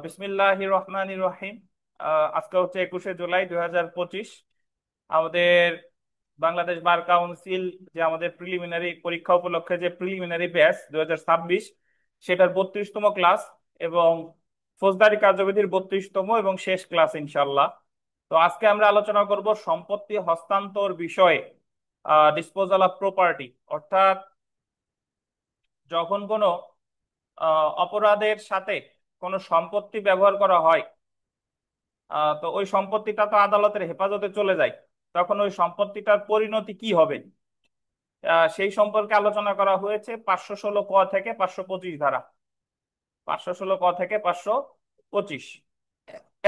বিসমিল্লাহির রহমানির রহিম। আজকে হচ্ছে 21শে জুলাই 2025। আমাদের বাংলাদেশ বার কাউন্সিল যে আমাদের প্রিলিমিনারি পরীক্ষা উপলক্ষে যে প্রিলিমিনারি ব্যাচ 2026, সেটার 32তম ক্লাস এবং ফৌজদারি কার্যবিধির 32তম এবং শেষ ক্লাস ইনশাল্লাহ। তো আজকে আমরা আলোচনা করব সম্পত্তি হস্তান্তর বিষয়ে, ডিসপোজাল অফ প্রপার্টি, অর্থাৎ যখন কোনো অপরাধের সাথে কোনো সম্পত্তি ব্যবহার করা হয়, তো ওই সম্পত্তিটা তো আদালতের হেফাজতে চলে যায়, তখন ওই সম্পত্তিটার পরিণতি কি হবে, সেই সম্পর্কে আলোচনা করা হয়েছে 516 ক থেকে 525 ধারা। 516 ক থেকে 525।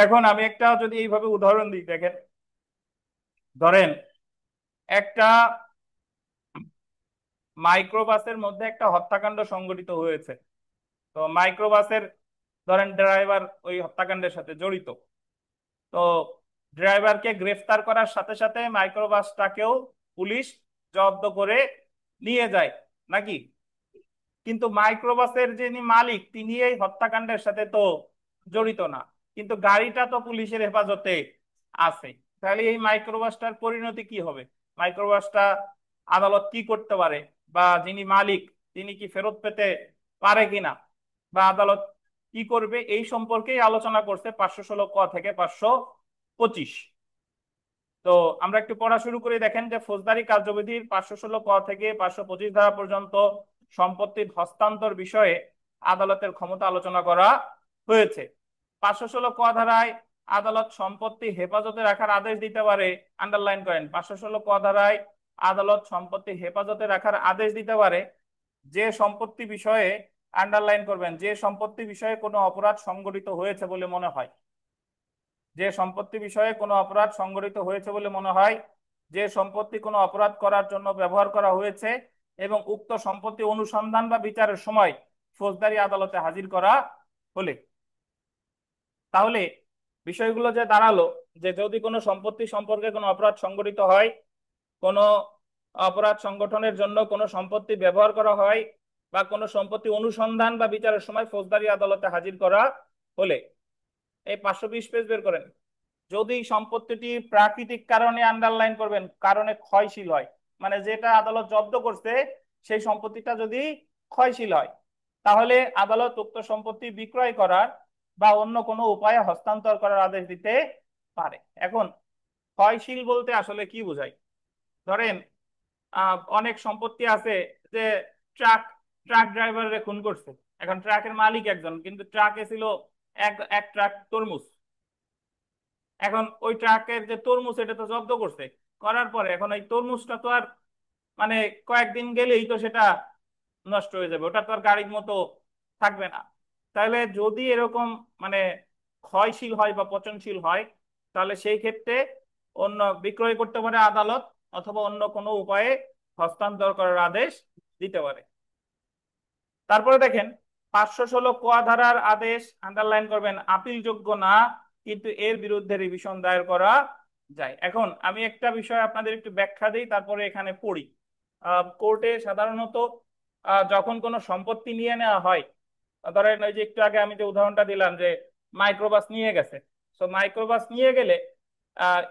এখন আমি একটা যদি এইভাবে উদাহরণ দিই, দেখেন, ধরেন একটা মাইক্রোবাসের মধ্যে একটা হত্যাকাণ্ড সংঘটিত হয়েছে। তো মাইক্রোবাসের ধরেন ড্রাইভার ওই হত্যাকাণ্ডের সাথে জড়িত। তো ড্রাইভারকে গ্রেফতার করার সাথে সাথে মাইক্রোবাসটাকেও পুলিশ জব্দ করে নিয়ে যায় নাকি? কিন্তু মাইক্রোবাসের যিনি মালিক তিনি এই হত্যাকাণ্ডের সাথে তো জড়িত না, কিন্তু গাড়িটা তো পুলিশের হেফাজতে আছে। তাহলে এই মাইক্রোবাসটার পরিণতি কি হবে? মাইক্রোবাসটা আদালত কি করতে পারে, বা যিনি মালিক তিনি কি ফেরত পেতে পারে কিনা, বা আদালত কি করবে, এই সম্পর্কেই আলোচনা করছে 516 ক থেকে 525। তো আমরা একটু পড়া শুরু করে, দেখেন যে ফৌজদারি কার্যবিধির 516 ক থেকে 525 ধারা পর্যন্ত সম্পত্তির হস্তান্তর বিষয়ে আদালতের ক্ষমতা আলোচনা করা হয়েছে। 516 ক ধারায় আদালত সম্পত্তি হেফাজতে রাখার আদেশ দিতে পারে। আন্ডারলাইন করেন, 516 ক ধারায় আদালত সম্পত্তি হেফাজতে রাখার আদেশ দিতে পারে যে সম্পত্তি বিষয়ে, আন্ডারলাইন করবেন, যে সম্পত্তি বিষয়ে কোনো অপরাধ সংঘটিত হয়েছে বলে মনে হয়। যে সম্পত্তি বিষয়ে কোনো অপরাধ সংঘটিত হয়েছে বলে মনে হয়, যে সম্পত্তি কোনো অপরাধ করার জন্য ব্যবহার করা হয়েছে এবং উক্ত সম্পত্তি অনুসন্ধান বা বিচারের সময় ফৌজদারি আদালতে হাজির করা হলে। তাহলে বিষয়গুলো যে দাঁড়ালো, যে যদি কোনো সম্পত্তি সম্পর্কে কোনো অপরাধ সংঘটিত হয়, কোনো অপরাধ সংগঠনের জন্য কোনো সম্পত্তি ব্যবহার করা হয়, বা কোনো সম্পত্তি অনুসন্ধান বা বিচারের সময় ফৌজদারি আদালতে হাজির করা হলে, এই 520 পেজ বের করেন, যদি সম্পত্তিটি প্রাকৃতিক কারণে, আন্ডারলাইন করবেন, কারণে ক্ষয়শীল হয়, মানে যেটা আদালত জব্দ করছে সেই সম্পত্তিটা যদি ক্ষয়শীল হয়, তাহলে আদালত উক্ত সম্পত্তি বিক্রয় করার বা অন্য কোনো উপায়ে হস্তান্তর করার আদেশ দিতে পারে। এখন ক্ষয়শীল বলতে আসলে কি বোঝায়? ধরেন অনেক সম্পত্তি আছে যে ট্রাক ট্রাক ড্রাইভারে খুন করছে। এখন ট্রাকের মালিক একজন, কিন্তু ট্রাকে ছিল এক এক ট্রাক তরমুজ। এখন ওই ট্রাকের যে তরমুজ এটা তো জব্দ করছে, করার পরে এখন এই তরমুজটা তো আর, মানে কয়েকদিন গেলেই তো সেটা নষ্ট হয়ে যাবে, ওটা তো আর গাড়ির মতো থাকবে না। তাহলে যদি এরকম মানে ক্ষয়শীল হয় বা পচনশীল হয়, তাহলে সেই ক্ষেত্রে অন্য বিক্রয় করতে পারে আদালত, অথবা অন্য কোনো উপায়ে হস্তান্তর করার আদেশ দিতে পারে। তারপরে দেখেন, 516 ক ধারার আদেশ, আন্ডারলাইন করবেন, আপিলযোগ্য না, কিন্তু এর বিরুদ্ধে রিভিশন দায়ের করা যায়। এখন আমি একটা বিষয় আপনাদের একটু ব্যাখ্যা দিই, তারপরে এখানে পড়ি। কোর্টে সাধারণত যখন কোনো সম্পত্তি নিয়ে নেওয়া হয়, ধরেন ওই যে একটু আগে আমি যে উদাহরণটা দিলাম যে মাইক্রোবাস নিয়ে গেছে, তো মাইক্রোবাস নিয়ে গেলে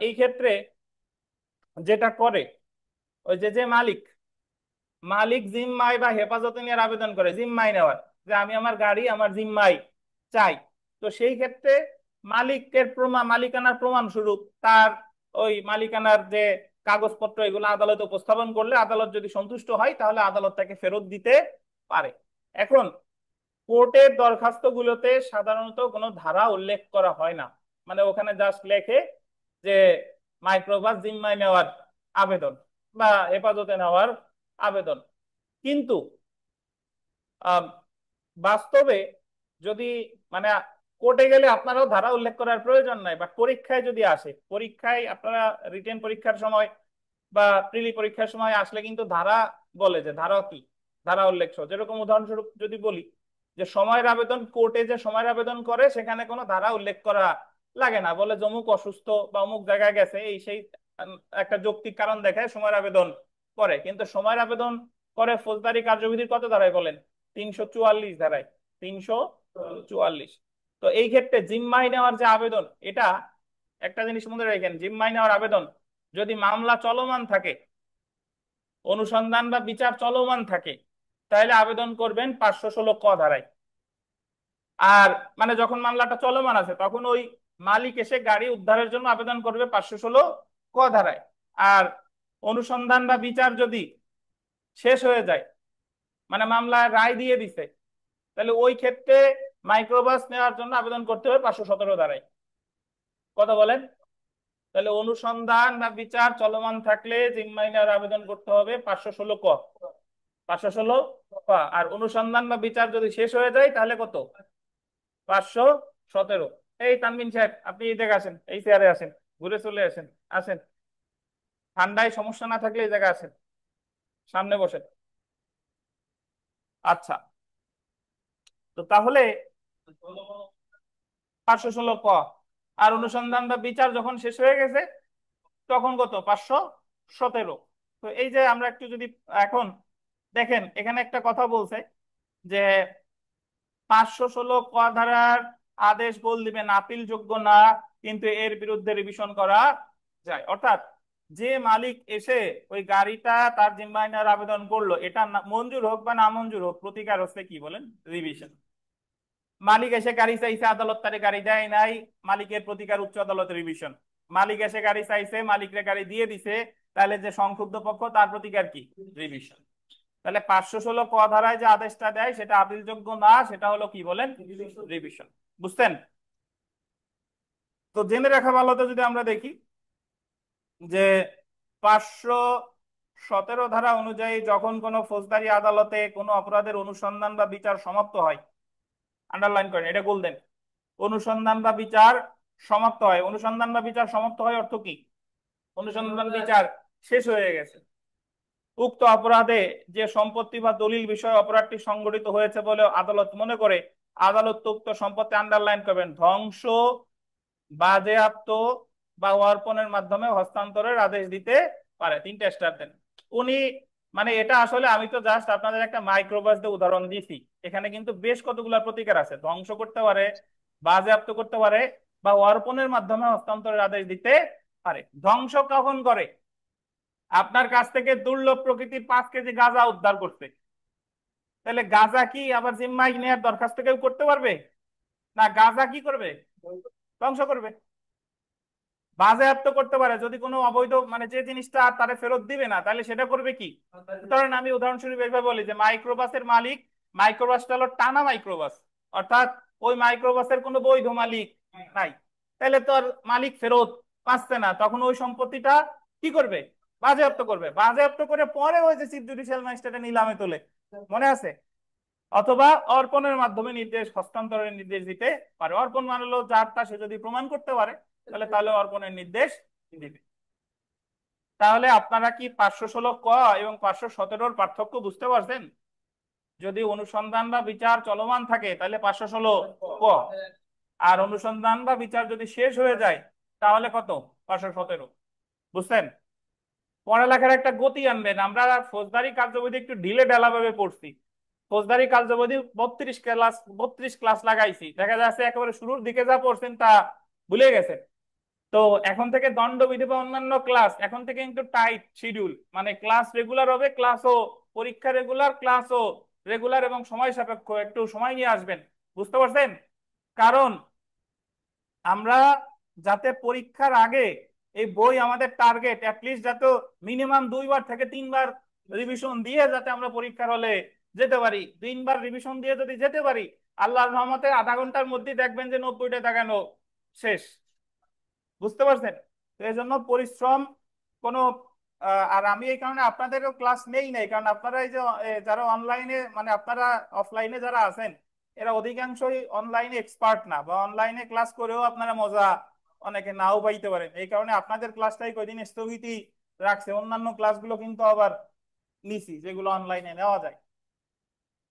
এই ক্ষেত্রে যেটা করে, ওই যে যে মালিক মালিক জিম্মায় বা হেফাজতে নেওয়ার আবেদন করে, জিম্মায় নেওয়ার, যে আমি আমার গাড়ি আমার জিম্মায় চাই। তো সেই ক্ষেত্রে মালিকের প্রমাণ, মালিকানার প্রমাণ স্বরূপ তার ওই মালিকানার যে কাগজপত্র এগুলো আদালতে উপস্থাপন করলে, আদালত যদি সন্তুষ্ট হয় তাহলে আদালত তাকে ফেরত দিতে পারে। এখন কোর্টের দরখাস্তগুলোতে সাধারণত কোনো ধারা উল্লেখ করা হয় না, মানে ওখানে জাস্ট লেখে যে মাইক্রোবাস জিম্মায় নেওয়ার আবেদন বা হেফাজতে নেওয়ার আবেদন। কিন্তু আহ, বাস্তবে যদি, মানে কোর্টে গেলে আপনারাও ধারা উল্লেখ করার প্রয়োজন নাই, বাট পরীক্ষায় যদি আসে, পরীক্ষায় আপনারা রিটেন পরীক্ষার সময় বা প্রিলি পরীক্ষার সময় আসলে কিন্তু ধারা বলে, যে ধারা কি, ধারা উল্লেখ সহ, যেরকম উদাহরণস্বরূপ যদি বলি যে সময়ের আবেদন, কোর্টে যে সময়ের আবেদন করে সেখানে কোনো ধারা উল্লেখ করা লাগে না, বলে অমুক অসুস্থ বা অমুক জায়গায় গেছে, এই সেই একটা যৌক্তিক কারণ দেখায় সময়ের আবেদন করে। কিন্তু সময়ের আবেদন করে ফৌজদারি কার্যবিধির কত ধারায় বলেন? 344 ধারায়। 344। তো এই ক্ষেত্রে জিম্মায় নেওয়ার যে আবেদন, এটা একটা জিনিস মনে রাখেন, জিম্মায় নেওয়ার আবেদন যদি মামলা চলমান থাকে, অনুসন্ধান বা বিচার চলমান থাকে, তাহলে আবেদন করবেন 516 ক ধারায়। আর মানে যখন মামলাটা চলমান আছে তখন ওই মালিক এসে গাড়ি উদ্ধারের জন্য আবেদন করবে 516 ক ধারায়। আর অনুসন্ধান বা বিচার যদি শেষ হয়ে যায়, মানে মামলা রায় দিয়ে দিছে, তাহলে ওই ক্ষেত্রে মাইক্রোবাস নেওয়ার জন্য আবেদন করতে হবে 517 ধারায়। কথা বলেন। তাহলে অনুসন্ধান বা বিচার চলমান থাকলে জিম্মায় নেওয়ার আবেদন করতে হবে 516 ক, 516 ক। আর অনুসন্ধান বা বিচার যদি শেষ হয়ে যায় তাহলে কত? 517। এই তানবিন সাহেব, আপনি এই জায়গায় আসেন, এই চেয়ারে আসেন, ঘুরে চলে আসেন, আসেন। ঠান্ডায় সমস্যা না থাকলে এই জায়গায় আসেন, সামনে বসেন। আচ্ছা, তো তাহলে 516 ক। আর অনুসন্ধান বা বিচার যখন শেষ হয়ে গেছে তখন কত? 517। তো এই যে আমরা একটু যদি এখন দেখেন, এখানে একটা কথা বলছে যে 516 ক ধারার আদেশ বল দিবেন আপিল যোগ্য না, কিন্তু এর বিরুদ্ধে রিভিশন করা যায়। অর্থাৎ যে মালিক এসে ওই গাড়িটা তার জিম্মায় নেওয়ার আবেদন করলো, এটা মঞ্জুর হোক বা না মঞ্জুর হোক, প্রতিকার হচ্ছে কি বলেন? রিভিশন। মালিক এসে গাড়ি চাইছে, আদালত তারে গাড়ি দেয় নাই, মালিকের প্রতিকার উচ্চ আদালত রিভিশন। মালিক এসে গাড়ি চাইছে, মালিকরে গাড়ি দিয়ে দিছে, তাহলে যে সংক্ষুব্ধ পক্ষ তার প্রতিকার কি? রিভিশন। তাহলে 516 ক ধারায় যে আদেশটা দেয় সেটা আপিলযোগ্য না, সেটা হলো কি বলেন? রিভিশন। বুঝছেন? তো জেনে রাখা ভালো, তো যদি আমরা দেখি যে 517 ধারা অনুযায়ী যখন কোনো ফৌজদারি আদালতে কোনো অপরাধের অনুসন্ধান বা বিচার সমাপ্ত হয়, আন্ডারলাইন করেন, এটা বলতেন, অনুসন্ধান বা বিচার সমাপ্ত হয়। অনুসন্ধান বা বিচার সমাপ্ত হয় অর্থ কি? অনুসন্ধান বিচার শেষ হয়ে গেছে। উক্ত অপরাধে যে সম্পত্তি বা দলিল বিষয়ে অপরাধটি সংঘটিত হয়েছে বলে আদালত মনে করে, আদালত উক্ত সম্পত্তি, আন্ডারলাইন করবেন, ধ্বংস, বাজেয়াপ্ত বা অর্পণের মাধ্যমে হস্তান্তরের আদেশ দিতে পারে। 3টা স্টার দেন। উনি মানে এটা আসলে আমি তো জাস্ট আপনাদের একটা মাইক্রোবাস দিয়ে উদাহরণ দিছি, এখানে কিন্তু বেশ কতগুলো প্রতিকার আছে। ধ্বংস করতে পারে, বাজেয়াপ্ত করতে পারে, বা অর্পণের মাধ্যমে হস্তান্তরের আদেশ দিতে পারে। ধ্বংস কখন করে? আপনার কাছ থেকে দুর্লভ প্রকৃতির 5 কেজি গাঁজা উদ্ধার করতে, তাহলে গাঁজা কি আবার জিম্মায় নেওয়ার দরখাস্ত কেউ করতে পারবে? না, গাঁজা কি করবে? ধ্বংস করবে। বাজেয়াপ্ত করতে পারে, যদি কোনো অবৈধ মানে যে জিনিসটা আর তারে ফেরত দিবে না, তাহলে সেটা করবে কি? ধরেন আমি উদাহরণস্বরূপ এইভাবে বলি যে মাইক্রোবাসের মালিক, মাইক্রোবাসটা হলো টানা মাইক্রোবাস, অর্থাৎ ওই মাইক্রোবাসের কোনো বৈধ মালিক নাই, তাহলে তো আর মালিক ফেরত পাচ্ছে না, তখন ওই সম্পত্তিটা কি করবে? বাজেয়াপ্ত করবে। বাজেয়াপ্ত করে পরে ওই যে চিফ জুডিশিয়াল ম্যাজিস্ট্রেট নিলামে তোলে, মনে আছে? অথবা অর্পণের মাধ্যমে নির্দেশ, হস্তান্তরের নির্দেশ দিতে পারে। অর্পণ মানে হলো যারটা সে যদি প্রমাণ করতে পারে তাহলে অর্পণের নির্দেশ দিবে। তাহলে আপনারা কি 516 ক এবং 517-র পার্থক্য বুঝতে পারছেন? যদি অনুসন্ধান বা বিচার চলমান থাকে তাহলে 516 ক, আর অনুসন্ধান বা বিচার যদি শেষ হয়ে যায় তাহলে কত? 517। বুঝছেন? পড়ালেখার একটা গতি আনবেন। আমরা ফৌজদারি কার্যবিধি একটু ঢিলে ঢালা ভাবে পড়ছি। ফৌজদারি কার্যবিধি 32 ক্লাস লাগাইছি, দেখা যাচ্ছে একেবারে শুরুর দিকে যা পড়ছেন তা ভুলে গেছেন। তো এখন থেকে দণ্ডবিধি বা অন্যান্য ক্লাস এখন থেকে কিন্তু টাইট শিডিউল, মানে ক্লাস রেগুলার হবে, ক্লাসও পরীক্ষা রেগুলার, ক্লাসও রেগুলার এবং সময় সাপেক্ষ, একটু সময় নিয়ে আসবেন। বুঝতে পারছেন? কারণ আমরা যাতে পরীক্ষার আগে এই বই, আমাদের টার্গেট অ্যাটলিস্ট যাতে মিনিমাম 2বার থেকে 3বার রিভিশন দিয়ে যাতে আমরা পরীক্ষার হলে যেতে পারি। 3বার রিভিশন দিয়ে যদি যেতে পারি, আল্লাহর রহমতে আধা ঘন্টার মধ্যে দেখবেন যে 90টা দেখানো শেষ। বুঝতে পারছেন? তো এই জন্য পরিশ্রম কোনো আর আমি এই কারণে আপনাদেরও ক্লাস নেই নাই, কারণ আপনারা এই যে যারা অনলাইনে, মানে আপনারা অফলাইনে যারা আছেন, এরা অধিকাংশই অনলাইনে এক্সপার্ট না, বা অনলাইনে ক্লাস করেও আপনারা মজা অনেকে নাও পাইতে পারেন। এই কারণে আপনাদের ক্লাসটাই কয়দিন স্থগিতই রাখছে, অন্যান্য ক্লাসগুলো কিন্তু আবার নিছি যেগুলো অনলাইনে নেওয়া যায়।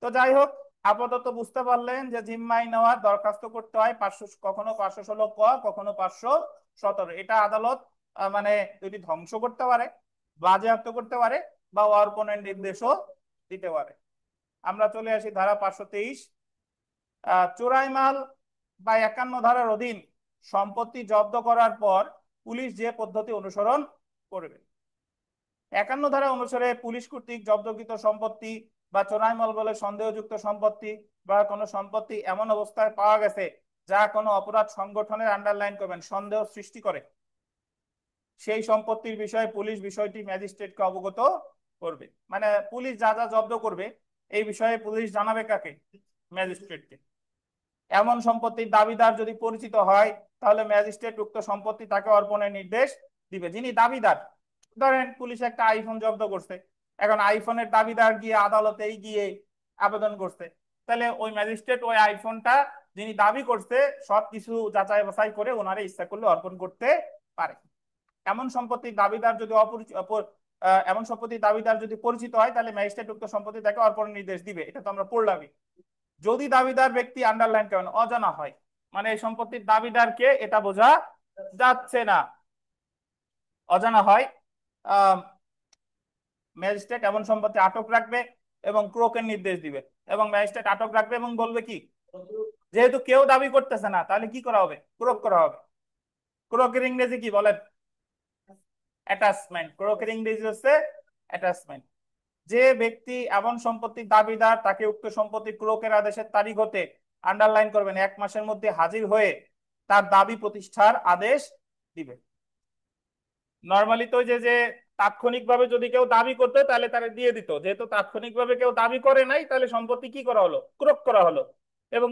তো যাই হোক, আপাতত বুঝতে পারলেন যে জিম্মায় নেওয়ার দরখাস্ত করতে হয় 500, কখনো 516 ক, কখনো 517। এটা আদালত মানে যদি ধ্বংস করতে পারে, বাজেয়াপ্ত করতে পারে, বা অর্পণের নির্দেশও দিতে পারে। আমরা চলে আসি ধারা 523। চোরাই মাল বা 51 ধারার অধীন সম্পত্তি জব্দ করার পর পুলিশ যে পদ্ধতি অনুসরণ করবে। 51 ধারা অনুসারে পুলিশ কর্তৃক জব্দকৃত সম্পত্তি বা চোরাই মাল বলে সন্দেহযুক্ত সম্পত্তি বা কোনো সম্পত্তি এমন অবস্থায় পাওয়া গেছে যা কোনো অপরাধ সংগঠনের, আন্ডারলাইন করবেন, সন্দেহ সৃষ্টি করে, সেই সম্পত্তির বিষয়ে পুলিশ বিষয়টি ম্যাজিস্ট্রেটকে অবগত করবে। মানে পুলিশ যা যা জব্দ করবে এই বিষয়ে পুলিশ জানাবে কাকে? ম্যাজিস্ট্রেটকে। এমন সম্পত্তির দাবিদার যদি পরিচিত হয় তাহলে ম্যাজিস্ট্রেট উক্ত সম্পত্তি তাকে অর্পণের নির্দেশ দিবে। যিনি দাবিদার, ধরেন পুলিশ একটা আইফোন জব্দ করছে, এখন আইফোনের দাবিদার গিয়ে আদালতেই গিয়ে আবেদন করছে, তাহলে ওই ম্যাজিস্ট্রেট ওই আইফোনটা যিনি দাবি করছে সবকিছু যাচাই বাছাই করে ওনারে ইচ্ছা করলে অর্পণ করতে পারে। এমন সম্পত্তির দাবিদার যদি এমন সম্পত্তির দাবিদার যদি পরিচিত হয় তাহলে ম্যাজিস্ট্রেট উক্ত সম্পত্তি তাকে অর্পণের নির্দেশ দিবে। এটা তো আমরা পড়লামই। যদি দাবিদার ব্যক্তি, আন্ডারলাইন করেন, অজানা হয়, মানে এই সম্পত্তির দাবিদার কে এটা বোঝা যাচ্ছে না, অজানা হয়, ম্যাজিস্ট্রেট এমন সম্পত্তি আটক রাখবে এবং ক্রোকের নির্দেশ দিবে। এবং ম্যাজিস্ট্রেট আটক রাখবে এবং বলবে কি, যেহেতু কেউ দাবি করতেছে না তাহলে কি করা হবে? ক্রোক করা হবে। ক্রোকের ইংরেজি কি বলেন? অ্যাটাচমেন্ট। ক্রোকের ইংরেজি হচ্ছে অ্যাটাচমেন্ট। যে ব্যক্তি এমন সম্পত্তির দাবিদার তাকে উক্ত সম্পত্তি ক্রোকের আদেশের তারিখ হতে, আন্ডারলাইন করবেন, 1 মাসের মধ্যে হাজির হয়ে তার দাবি প্রতিষ্ঠার আদেশ দিবে। নর্মালি তো যে যে তাৎক্ষণিকভাবে যদি কেউ দাবি করতো তাহলে তারা দিয়ে দিত, যেহেতু তাৎক্ষণিকভাবে কেউ দাবি করে নাই তাহলে সম্পত্তি কি করা হলো? ক্রোক করা হলো। এবং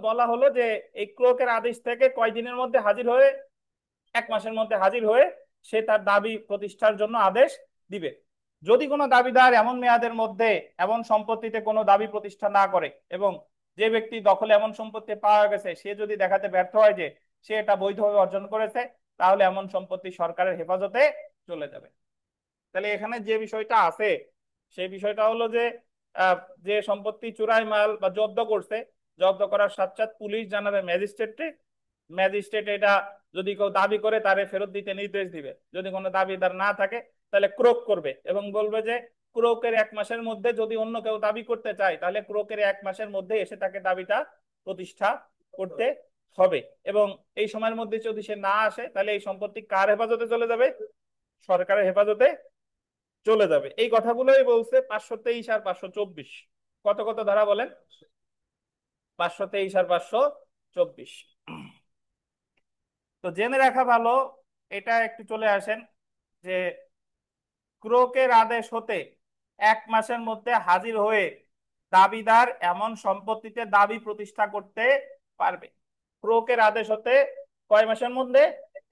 বলা হলো যে এই ক্রোকের আদেশ থেকে কয়দিনের মধ্যে হাজির হয়ে? 1 মাসের মধ্যে হাজির হয়ে সে তার দাবি প্রতিষ্ঠার জন্য আদেশ দিবে। যদি কোনো দাবিদার এমন মেয়াদের মধ্যে এমন সম্পত্তিতে কোনো দাবি প্রতিষ্ঠা না করে এবং যে ব্যক্তি দখলে এমন সম্পত্তি পাওয়া গেছে সে যদি দেখাতে ব্যর্থ হয় যে সে এটা বৈধভাবে অর্জন করেছে, তাহলে এমন সম্পত্তি সরকারের হেফাজতে চলে যাবে। তাহলে এখানে যে বিষয়টা আছে সেই বিষয়টা হলো যে যে সম্পত্তি চোরাই মাল বা জব্দ করছে, জব্দ করার সাথে সাথে পুলিশ জানাবে ম্যাজিস্ট্রেটকে। ম্যাজিস্ট্রেট এটা যদি কেউ দাবি করে তারে ফেরত দিতে নির্দেশ দিবে। যদি কোনো দাবিদার না থাকে তাহলে ক্রোক করবে এবং বলবে যে ক্রোকের 1 মাসের মধ্যে যদি অন্য কেউ দাবি করতে চায় তাহলে ক্রোকের 1 মাসের মধ্যে এসে তাকে দাবিটা প্রতিষ্ঠা করতে হবে। এবং এই সময়ের মধ্যে যদি সে না আসে তাহলে এই সম্পত্তি কার হেফাজতে চলে যাবে? সরকারের হেফাজতে চলে যাবে। এই কথাগুলোই বলছে 523 আর 524। কত কত ধারা বলেন? 523 আর 524। তো জেনে রাখা ভালো, এটা একটু চলে আসেন যে ক্রোকের আদেশ হতে 1 মাসের মধ্যে হাজির হয়ে দাবিদার এমন সম্পত্তিতে দাবি প্রতিষ্ঠা করতে পারবে। ক্রোকের আদেশ হতে কয় মাসের মধ্যে?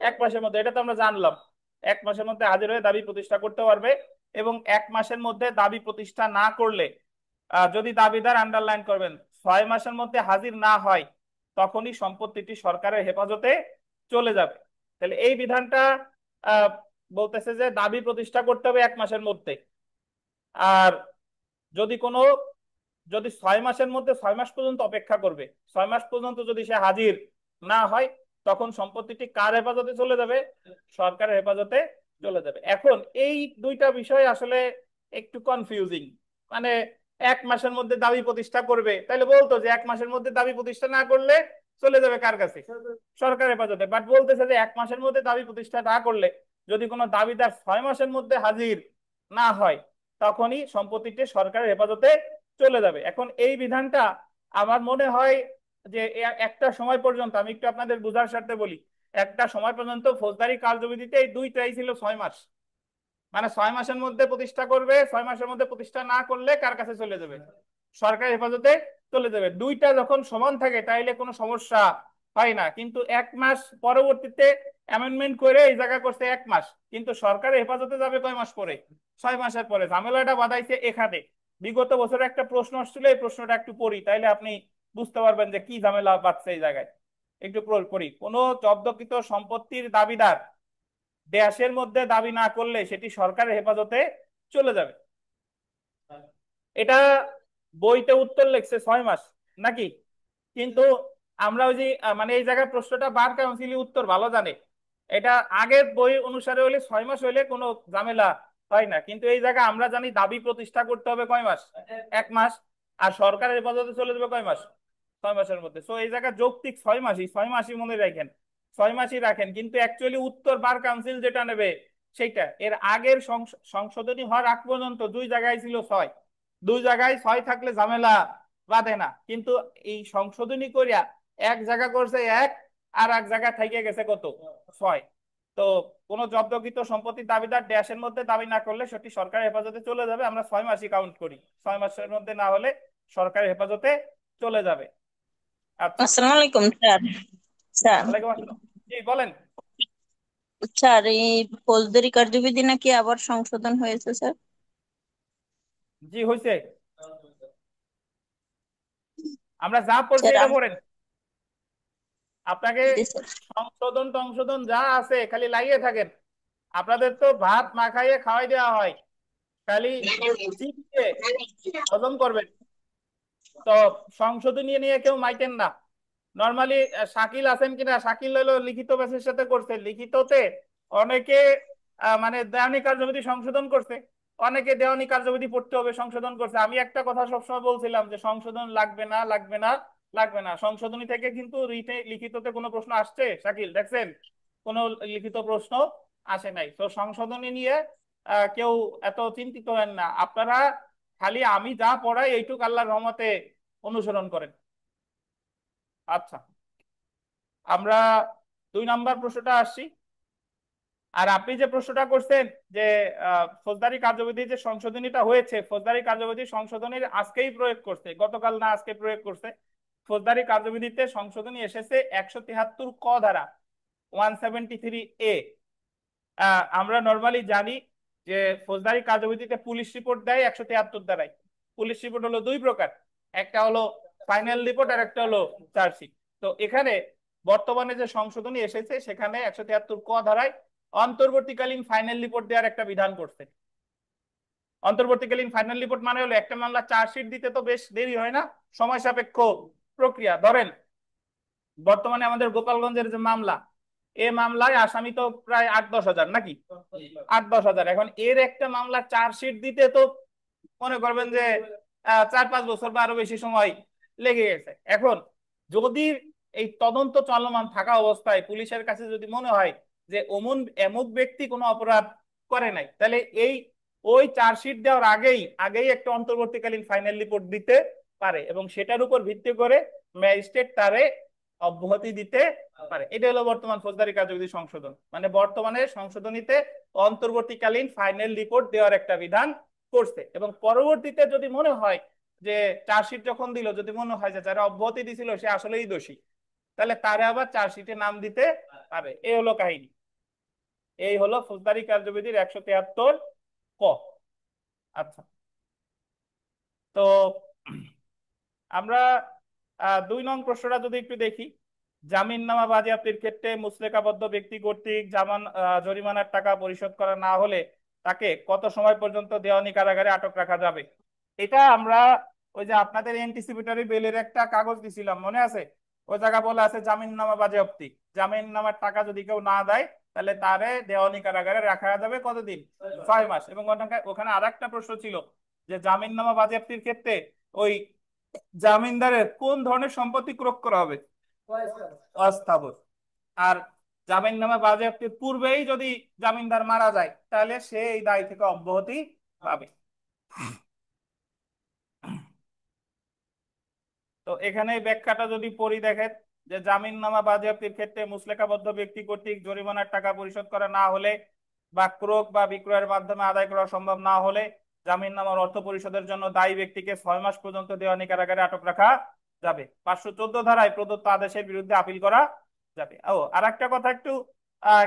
1 মাসের মধ্যে। এটা তো আমরা জানলাম। 1 মাসের মধ্যে হাজির হয়ে দাবি প্রতিষ্ঠা করতে পারবে। এবং 1 মাসের মধ্যে দাবি প্রতিষ্ঠা না করলে, যদি দাবিদার, আন্ডারলাইন করবেন, 6 মাসের মধ্যে হাজির না হয় তখনই সম্পত্তিটি সরকারের হেফাজতে চলে যাবে। তাহলে এই বিধানটা আহ বলতেছে যে দাবি প্রতিষ্ঠা করতে হবে 1 মাসের মধ্যে। আর যদি কোনো, যদি 6 মাসের মধ্যে, 6 মাস পর্যন্ত অপেক্ষা করবে, 6 মাস পর্যন্ত যদি সে হাজির না হয় তখন সম্পত্তিটি কার হেফাজতে চলে যাবে? সরকারের হেফাজতে চলে যাবে। এখন এই দুইটা বিষয় আসলে একটু কনফিউজিং। মানে 1 মাসের মধ্যে দাবি প্রতিষ্ঠা করবে, তাহলে বলতো যে 1 মাসের মধ্যে দাবি প্রতিষ্ঠা না করলে চলে যাবে কার কাছে? সরকারের হেফাজতে। বাট বলতেছে যে 1 মাসের মধ্যে দাবি প্রতিষ্ঠা না করলে যদি কোনো দাবিদার 6 মাসের মধ্যে হাজির না হয় তখনই সম্পত্তিটি সরকারের হেফাজতে চলে যাবে। এখন এই বিধানটা আমার মনে হয় যে একটা সময় পর্যন্ত, আমি একটু আপনাদের বোঝার স্বার্থে বলি, একটা সময় পর্যন্ত ফৌজদারি কার্যবিধিতে এই দুইটাই ছিল 6 মাস। মানে 6 মাসের মধ্যে প্রতিষ্ঠা করবে, 6 মাসের মধ্যে প্রতিষ্ঠা না করলে কার কাছে চলে যাবে? সরকারের হেফাজতে চলে যাবে। দুইটা যখন সমান থাকে তাইলে কোনো সমস্যা হয় না। কিন্তু 1 মাস পরবর্তীতে অ্যামেন্ডমেন্ট করে এই জায়গা করছে 1 মাস, কিন্তু সরকারের হেফাজতে যাবে কয় মাস পরে? 6 মাসের পরে। ঝামেলাটা বাধাইছে এখানে। বিগত বছরে একটা প্রশ্ন আসছিল, এই প্রশ্নটা একটু পড়ি তাইলে আপনি বুঝতে পারবেন যে কি ঝামেলা বাঁধছে এই জায়গায়। একটু পড়ি। কোন জব্দকৃত সম্পত্তির দাবিদার দেশের মধ্যে দাবি না করলে সেটি সরকারের হেফাজতে চলে যাবে। এটা বইতে উত্তর লিখছে 6 মাস নাকি, কিন্তু আমরা ওই যে মানে এই জায়গায় প্রশ্নটা বার কাউন্সিল উত্তর ভালো জানে। এটা আগের বই অনুসারে হলে 6 মাস হইলে কোনো ঝামেলা হয় না, কিন্তু এই জায়গায় আমরা জানি দাবি প্রতিষ্ঠা করতে হবে কয় মাস? 1 মাস। আর সরকারের হেফাজতে চলে যাবে কয় মাস? 6 মাসের মধ্যে। সো এই জায়গায় যৌক্তিক 6 মাসই, 6 মাসই মনে রাখেন, 6 মাসই রাখেন, কিন্তু অ্যাকচুয়ালি উত্তর বার কাউন্সিল যেটা নেবে সেইটা এর আগের সংশোধনী হওয়ার আগ পর্যন্ত দুই জায়গায় ছিল 6। দুই জায়গায় 6 থাকলে ঝামেলা বাঁধে না, কিন্তু এই সংশোধনী করিয়া এক জায়গা করছে এক, আর এক জায়গা থেকে গেছে কত, 6। তো কোনো জব্দকৃত সম্পত্তির দাবিদার ড্যাশের মধ্যে দাবি না করলে সেটি সরকারের হেফাজতে চলে যাবে। আমরা 6 মাসই কাউন্ট করি, 6 মাসের মধ্যে না হলে সরকারের হেফাজতে চলে যাবে। আচ্ছা। আসসালামু আলাইকুম স্যার। স্যার, ওয়ালাইকুম আসসালাম। জি বলেন। স্যার এই ফৌজদারি কার্যবিধি নাকি আবার সংশোধন হয়েছে স্যার? জি হয়েছে। আমরা যা পড়ছি স্যার এটা পড়েন, আপনাকে জি স্যার। সংশোধন টংশোধন যা আছে খালি লাগিয়ে থাকেন। আপনাদের তো ভাত না খাইয়ে খাওয়াই দেওয়া হয়, খালি চিপকে হজম করবেন। তো সংশোধনী নিয়ে কেউ মাইটেন না। নর্মালি শাকিল আছেন কিনা, শাকিল হলো লিখিত ব্যাচের সাথে করছে, লিখিততে অনেকে মানে দেওয়ানি কার্যবিধি সংশোধন করছে, অনেকে দেওয়ানি কার্যবিধি পড়তে হবে সংশোধন করছে। আমি একটা কথা সবসময় বলছিলাম যে সংশোধন লাগবে না, লাগবে না, লাগবে না। সংশোধনী থেকে কিন্তু লিখিততে কোনো প্রশ্ন আসছে শাকিল দেখছেন? কোনো লিখিত প্রশ্ন আসে নাই। তো সংশোধনী নিয়ে কেউ এত চিন্তিত হেন না আপনারা, খালি আমি যা পড়াই এইটুক আল্লাহর রহমতে অনুসরণ করেন। আচ্ছা, আমরা 2 নম্বর প্রশ্নটা আসছি। আর আপনি যে প্রশ্নটা করছেন যে ফৌজদারি কার্যবিধি যে সংশোধনীটা হয়েছে, ফৌজদারি কার্যবিধি সংশোধনীর আজকেই প্রয়োগ করছে, গতকাল না আজকে প্রয়োগ করছে। ফৌজদারি কার্যবিধিতে সংশোধনী এসেছে 173 ক ধারা, 173A। আমরা নর্মালি জানি যে ফৌজদারি কার্যবিধিতে পুলিশ রিপোর্ট দেয় 173 ধারায়। পুলিশ রিপোর্ট হলো দুই প্রকার, একটা হলো ফাইনাল রিপোর্ট আর একটা হলো চার্জশিট। তো এখানে বর্তমানে যে সংশোধনী এসেছে সেখানে 173 ক ধারায় অন্তর্বর্তীকালীন ফাইনাল রিপোর্ট দেওয়ার একটা বিধান করছে। অন্তর্বর্তীকালীন ফাইনাল রিপোর্ট মানে হলো একটা মামলা চার্জশিট দিতে তো বেশ দেরি হয় না, সময় সাপেক্ষ প্রক্রিয়া। ধরেন বর্তমানে আমাদের গোপালগঞ্জের যে মামলা, এ মামলায় আসামি তো প্রায় 8-10 হাজার নাকি, 8-10 হাজার। এখন এর একটা মামলা চার্জশিট দিতে তো মনে করবেন যে 4-5 বছর বা আরো বেশি সময় লেগে গেছে। এখন যদি এই তদন্ত চলমান থাকা অবস্থায় পুলিশের কাছে যদি মনে হয় যে অমুন এমুক ব্যক্তি কোনো অপরাধ করে নাই, তাহলে এই ওই চার্জশিট দেওয়ার আগেই আগেই একটা অন্তর্বর্তীকালীন ফাইনাল রিপোর্ট দিতে পারে, এবং সেটার উপর ভিত্তি করে ম্যাজিস্ট্রেট তারে অব্যাহতি দিতে পারে। এটা হলো বর্তমান ফৌজদারি কার্যবিধি সংশোধন, মানে বর্তমানে সংশোধনীতে অন্তর্বর্তীকালীন ফাইনাল রিপোর্ট দেওয়ার একটা বিধান করছে। এবং পরবর্তীতে যদি মনে হয় যে চার্জশিট যখন দিল যদি মনে হয় যে যারা অব্যাহতি দিছিল সে আসলেই দোষী, তাহলে তারা আবার চার্জশিটে নাম দিতে পারে। এই হলো কাহিনী। এই হলো ফৌজদারি কার্যবিধির 173 ক। আচ্ছা, তো আমরা 2 নং প্রশ্নটা যদি একটু দেখি, জামিননামা বাজেয়াপ্তির ক্ষেত্রে মুচলেকাবদ্ধ ব্যক্তি কর্তৃক জরিমানার টাকা পরিশোধ করা না হলে তাকে কত সময় পর্যন্ত দেওয়ানি কারাগারে আটক রাখা যাবে? এটা আমরা ওই যে আপনাদের এন্টিসিপেটরি বেলের একটা কাগজ দিছিলাম, মনে আছে? ওই জায়গা বলা আছে জামিননামা বাজেয়াপ্তি, জামিননামার টাকা যদি কেউ না দেয় তাহলে তারে দেওয়ানি কারাগারে রাখা যাবে কতদিন, 6 মাস। এবং ওখানে আর একটা প্রশ্ন ছিল যে জামিননামা বাজেয়াপ্তির ক্ষেত্রে ওই জামিনদারের কোন ধরনের সম্পত্তি ক্রয় করা হবে, অস্থাবর। আর জামিননামা বাজেয়াপ্তির পূর্বেই যদি জামিনদার মারা যায় তাহলে সে এই দায় থেকে অব্যাহতি পাবে। তো এখানে ব্যাখ্যাটা যদি পড়ি দেখেন যে জামিননামা বাজেয়াপ্তির ক্ষেত্রে মুচলেকাবদ্ধ ব্যক্তি কর্তৃক জরিমানার টাকা পরিশোধ করা না হলে বা ক্রয় বা বিক্রয়ের মাধ্যমে আদায় করা সম্ভব না হলে জামিননামার অর্থ পরিশোধের জন্য দায়ী ব্যক্তিকে 6 মাস পর্যন্ত দেওয়ানি কারাগারে আটক রাখা যাবে। 514 ধারায় প্রদত্ত আদেশের বিরুদ্ধে আপিল করা যাবে। ও আর একটা কথা একটু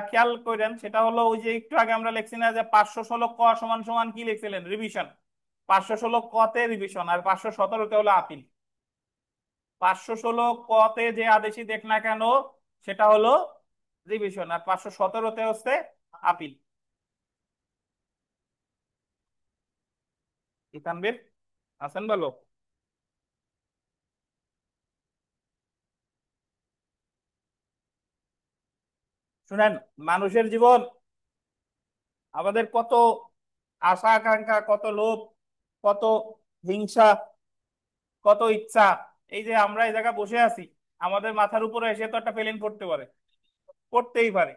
খেয়াল করেন, সেটা হলো ওই যে একটু আগে আমরা লিখছি না যে 516 ক সমান সমান কি লিখছিলেন, রিভিশন। 516 ক তে রিভিশন আর 517-তে হলো আপিল। 516 ক-তে যে আদেশই দেখ না কেন সেটা হলো রিভিশন, আর 517-তে হচ্ছে আপিল। কি তানবীর আছেন বলো? শুনেন, মানুষের জীবন, আমাদের কত আশা আকাঙ্ক্ষা, কত লোভ, কত হিংসা, কত ইচ্ছা, এই যে আমরা এই জায়গায় বসে আছি, আমাদের মাথার উপরে এসে তো একটা প্লেন পড়তে পারে, পড়তেই পারে।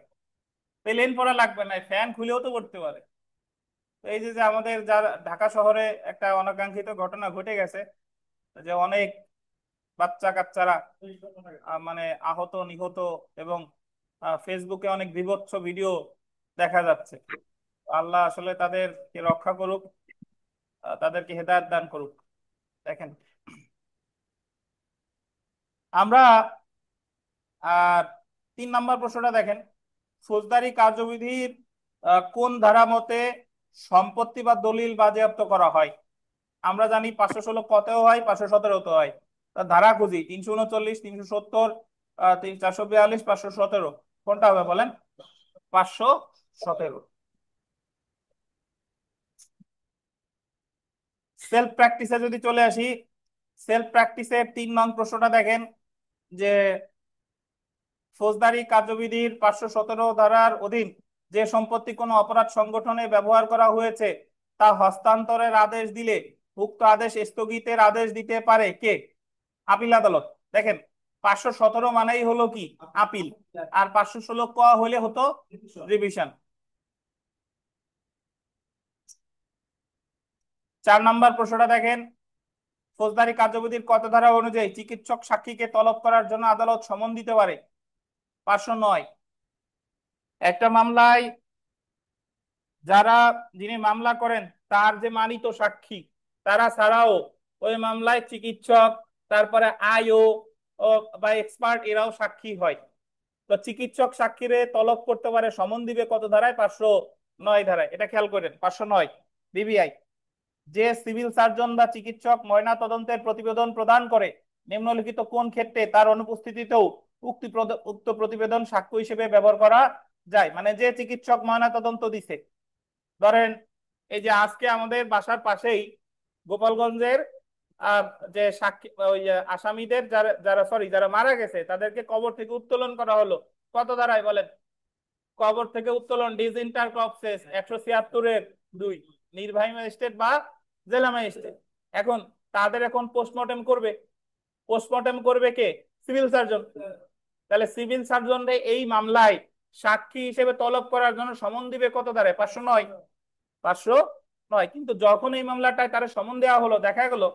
প্লেন পড়া লাগবে না, ফ্যান খুলেও তো পড়তে পারে। তো এই যে যে আমাদের যারা ঢাকা শহরে একটা অনাকাঙ্ক্ষিত ঘটনা ঘটে গেছে, যে অনেক বাচ্চা কাচ্চারা মানে আহত নিহত, এবং ফেসবুকে অনেক বীভৎস ভিডিও দেখা যাচ্ছে। আল্লাহ আসলে তাদেরকে রক্ষা করুক, তাদেরকে হেদায়েত দান করুক। দেখেন, আমরা আর 3 নম্বর প্রশ্নটা দেখেন, ফৌজদারি কার্যবিধির কোন ধারা মতে সম্পত্তি বা দলিল বাজেয়াপ্ত করা হয়? আমরা জানি 516 কতেও হয়, 517 হয়। তার ধারা খুঁজি, 339, 370, 442, 517, কোনটা হবে বলেন? 517। সেলফ প্র্যাকটিসে যদি চলে আসি, সেলফ প্র্যাকটিসের 3 নং প্রশ্নটা দেখেন, যে ফৌজদারি কার্যবিধির 517 ধারার অধীন যে সম্পত্তি কোনো অপরাধ সংগঠনে ব্যবহার করা হয়েছে তা হস্তান্তরের আদেশ দিলে উক্ত আদেশ স্থগিতের আদেশ দিতে পারে কে? আপিল আদালত। দেখেন, 517 মানেই হলো কি? আপিল। আর 516 ক হলে হতো রিভিশন। 4 নম্বর প্রশ্নটা দেখেন, ফৌজদারি কার্যবিধির কত ধারা অনুযায়ী চিকিৎসক সাক্ষীকে তলব করার জন্য আদালত সমন দিতে পারে? 509। একটা মামলায় যারা, যিনি মামলা করেন তার যে মানিত সাক্ষী, তারা ছাড়াও ওই মামলায় চিকিৎসক, তারপরে আইও বা এক্সপার্ট, এরাও সাক্ষী হয়। তো চিকিৎসক সাক্ষীরে তলব করতে পারে, সমন দিবে কত ধারায়? 509 ধারায়। এটা খেয়াল করেন, 509 বিবিআই। যে সিভিল সার্জন বা চিকিৎসক ময়না তদন্তের প্রতিবেদন প্রদান করে নিম্নলিখিত কোন ক্ষেত্রে তার অনুপস্থিতিতেও উক্ত প্রতিবেদন সাক্ষ্য হিসেবে ব্যবহার করা যায়? মানে যে চিকিৎসক ময়না তদন্ত দিছে, ধরেন এই যে আজকে আমাদের বাসার পাশেই গোপালগঞ্জের আহ, যে সাক্ষী, ওই আসামিদের যারা যারা সরি যারা মারা গেছে তাদেরকে কবর থেকে উত্তোলন করা হলো, কত ধারায় বলেন? কবর থেকে উত্তোলন, ডিজ ইন্টার ক্রপসেস 176-2, নির্বাহী ম্যাজিস্ট্রেট বা জেলা ম্যাজিস্ট্রেট। এখন তাদের এখন পোস্টমর্টেম করবে, পোস্টমর্টেম করবে কে? Civil surgeon. তাহলে সিভিল সার্জন এই মামলায় সাক্ষী হিসেবে তলব করার জন্য সমন দিবে কত ধারায়? 509। 509। কিন্তু যখন এই মামলাটায় তার সমন দেওয়া হলো, দেখা গেল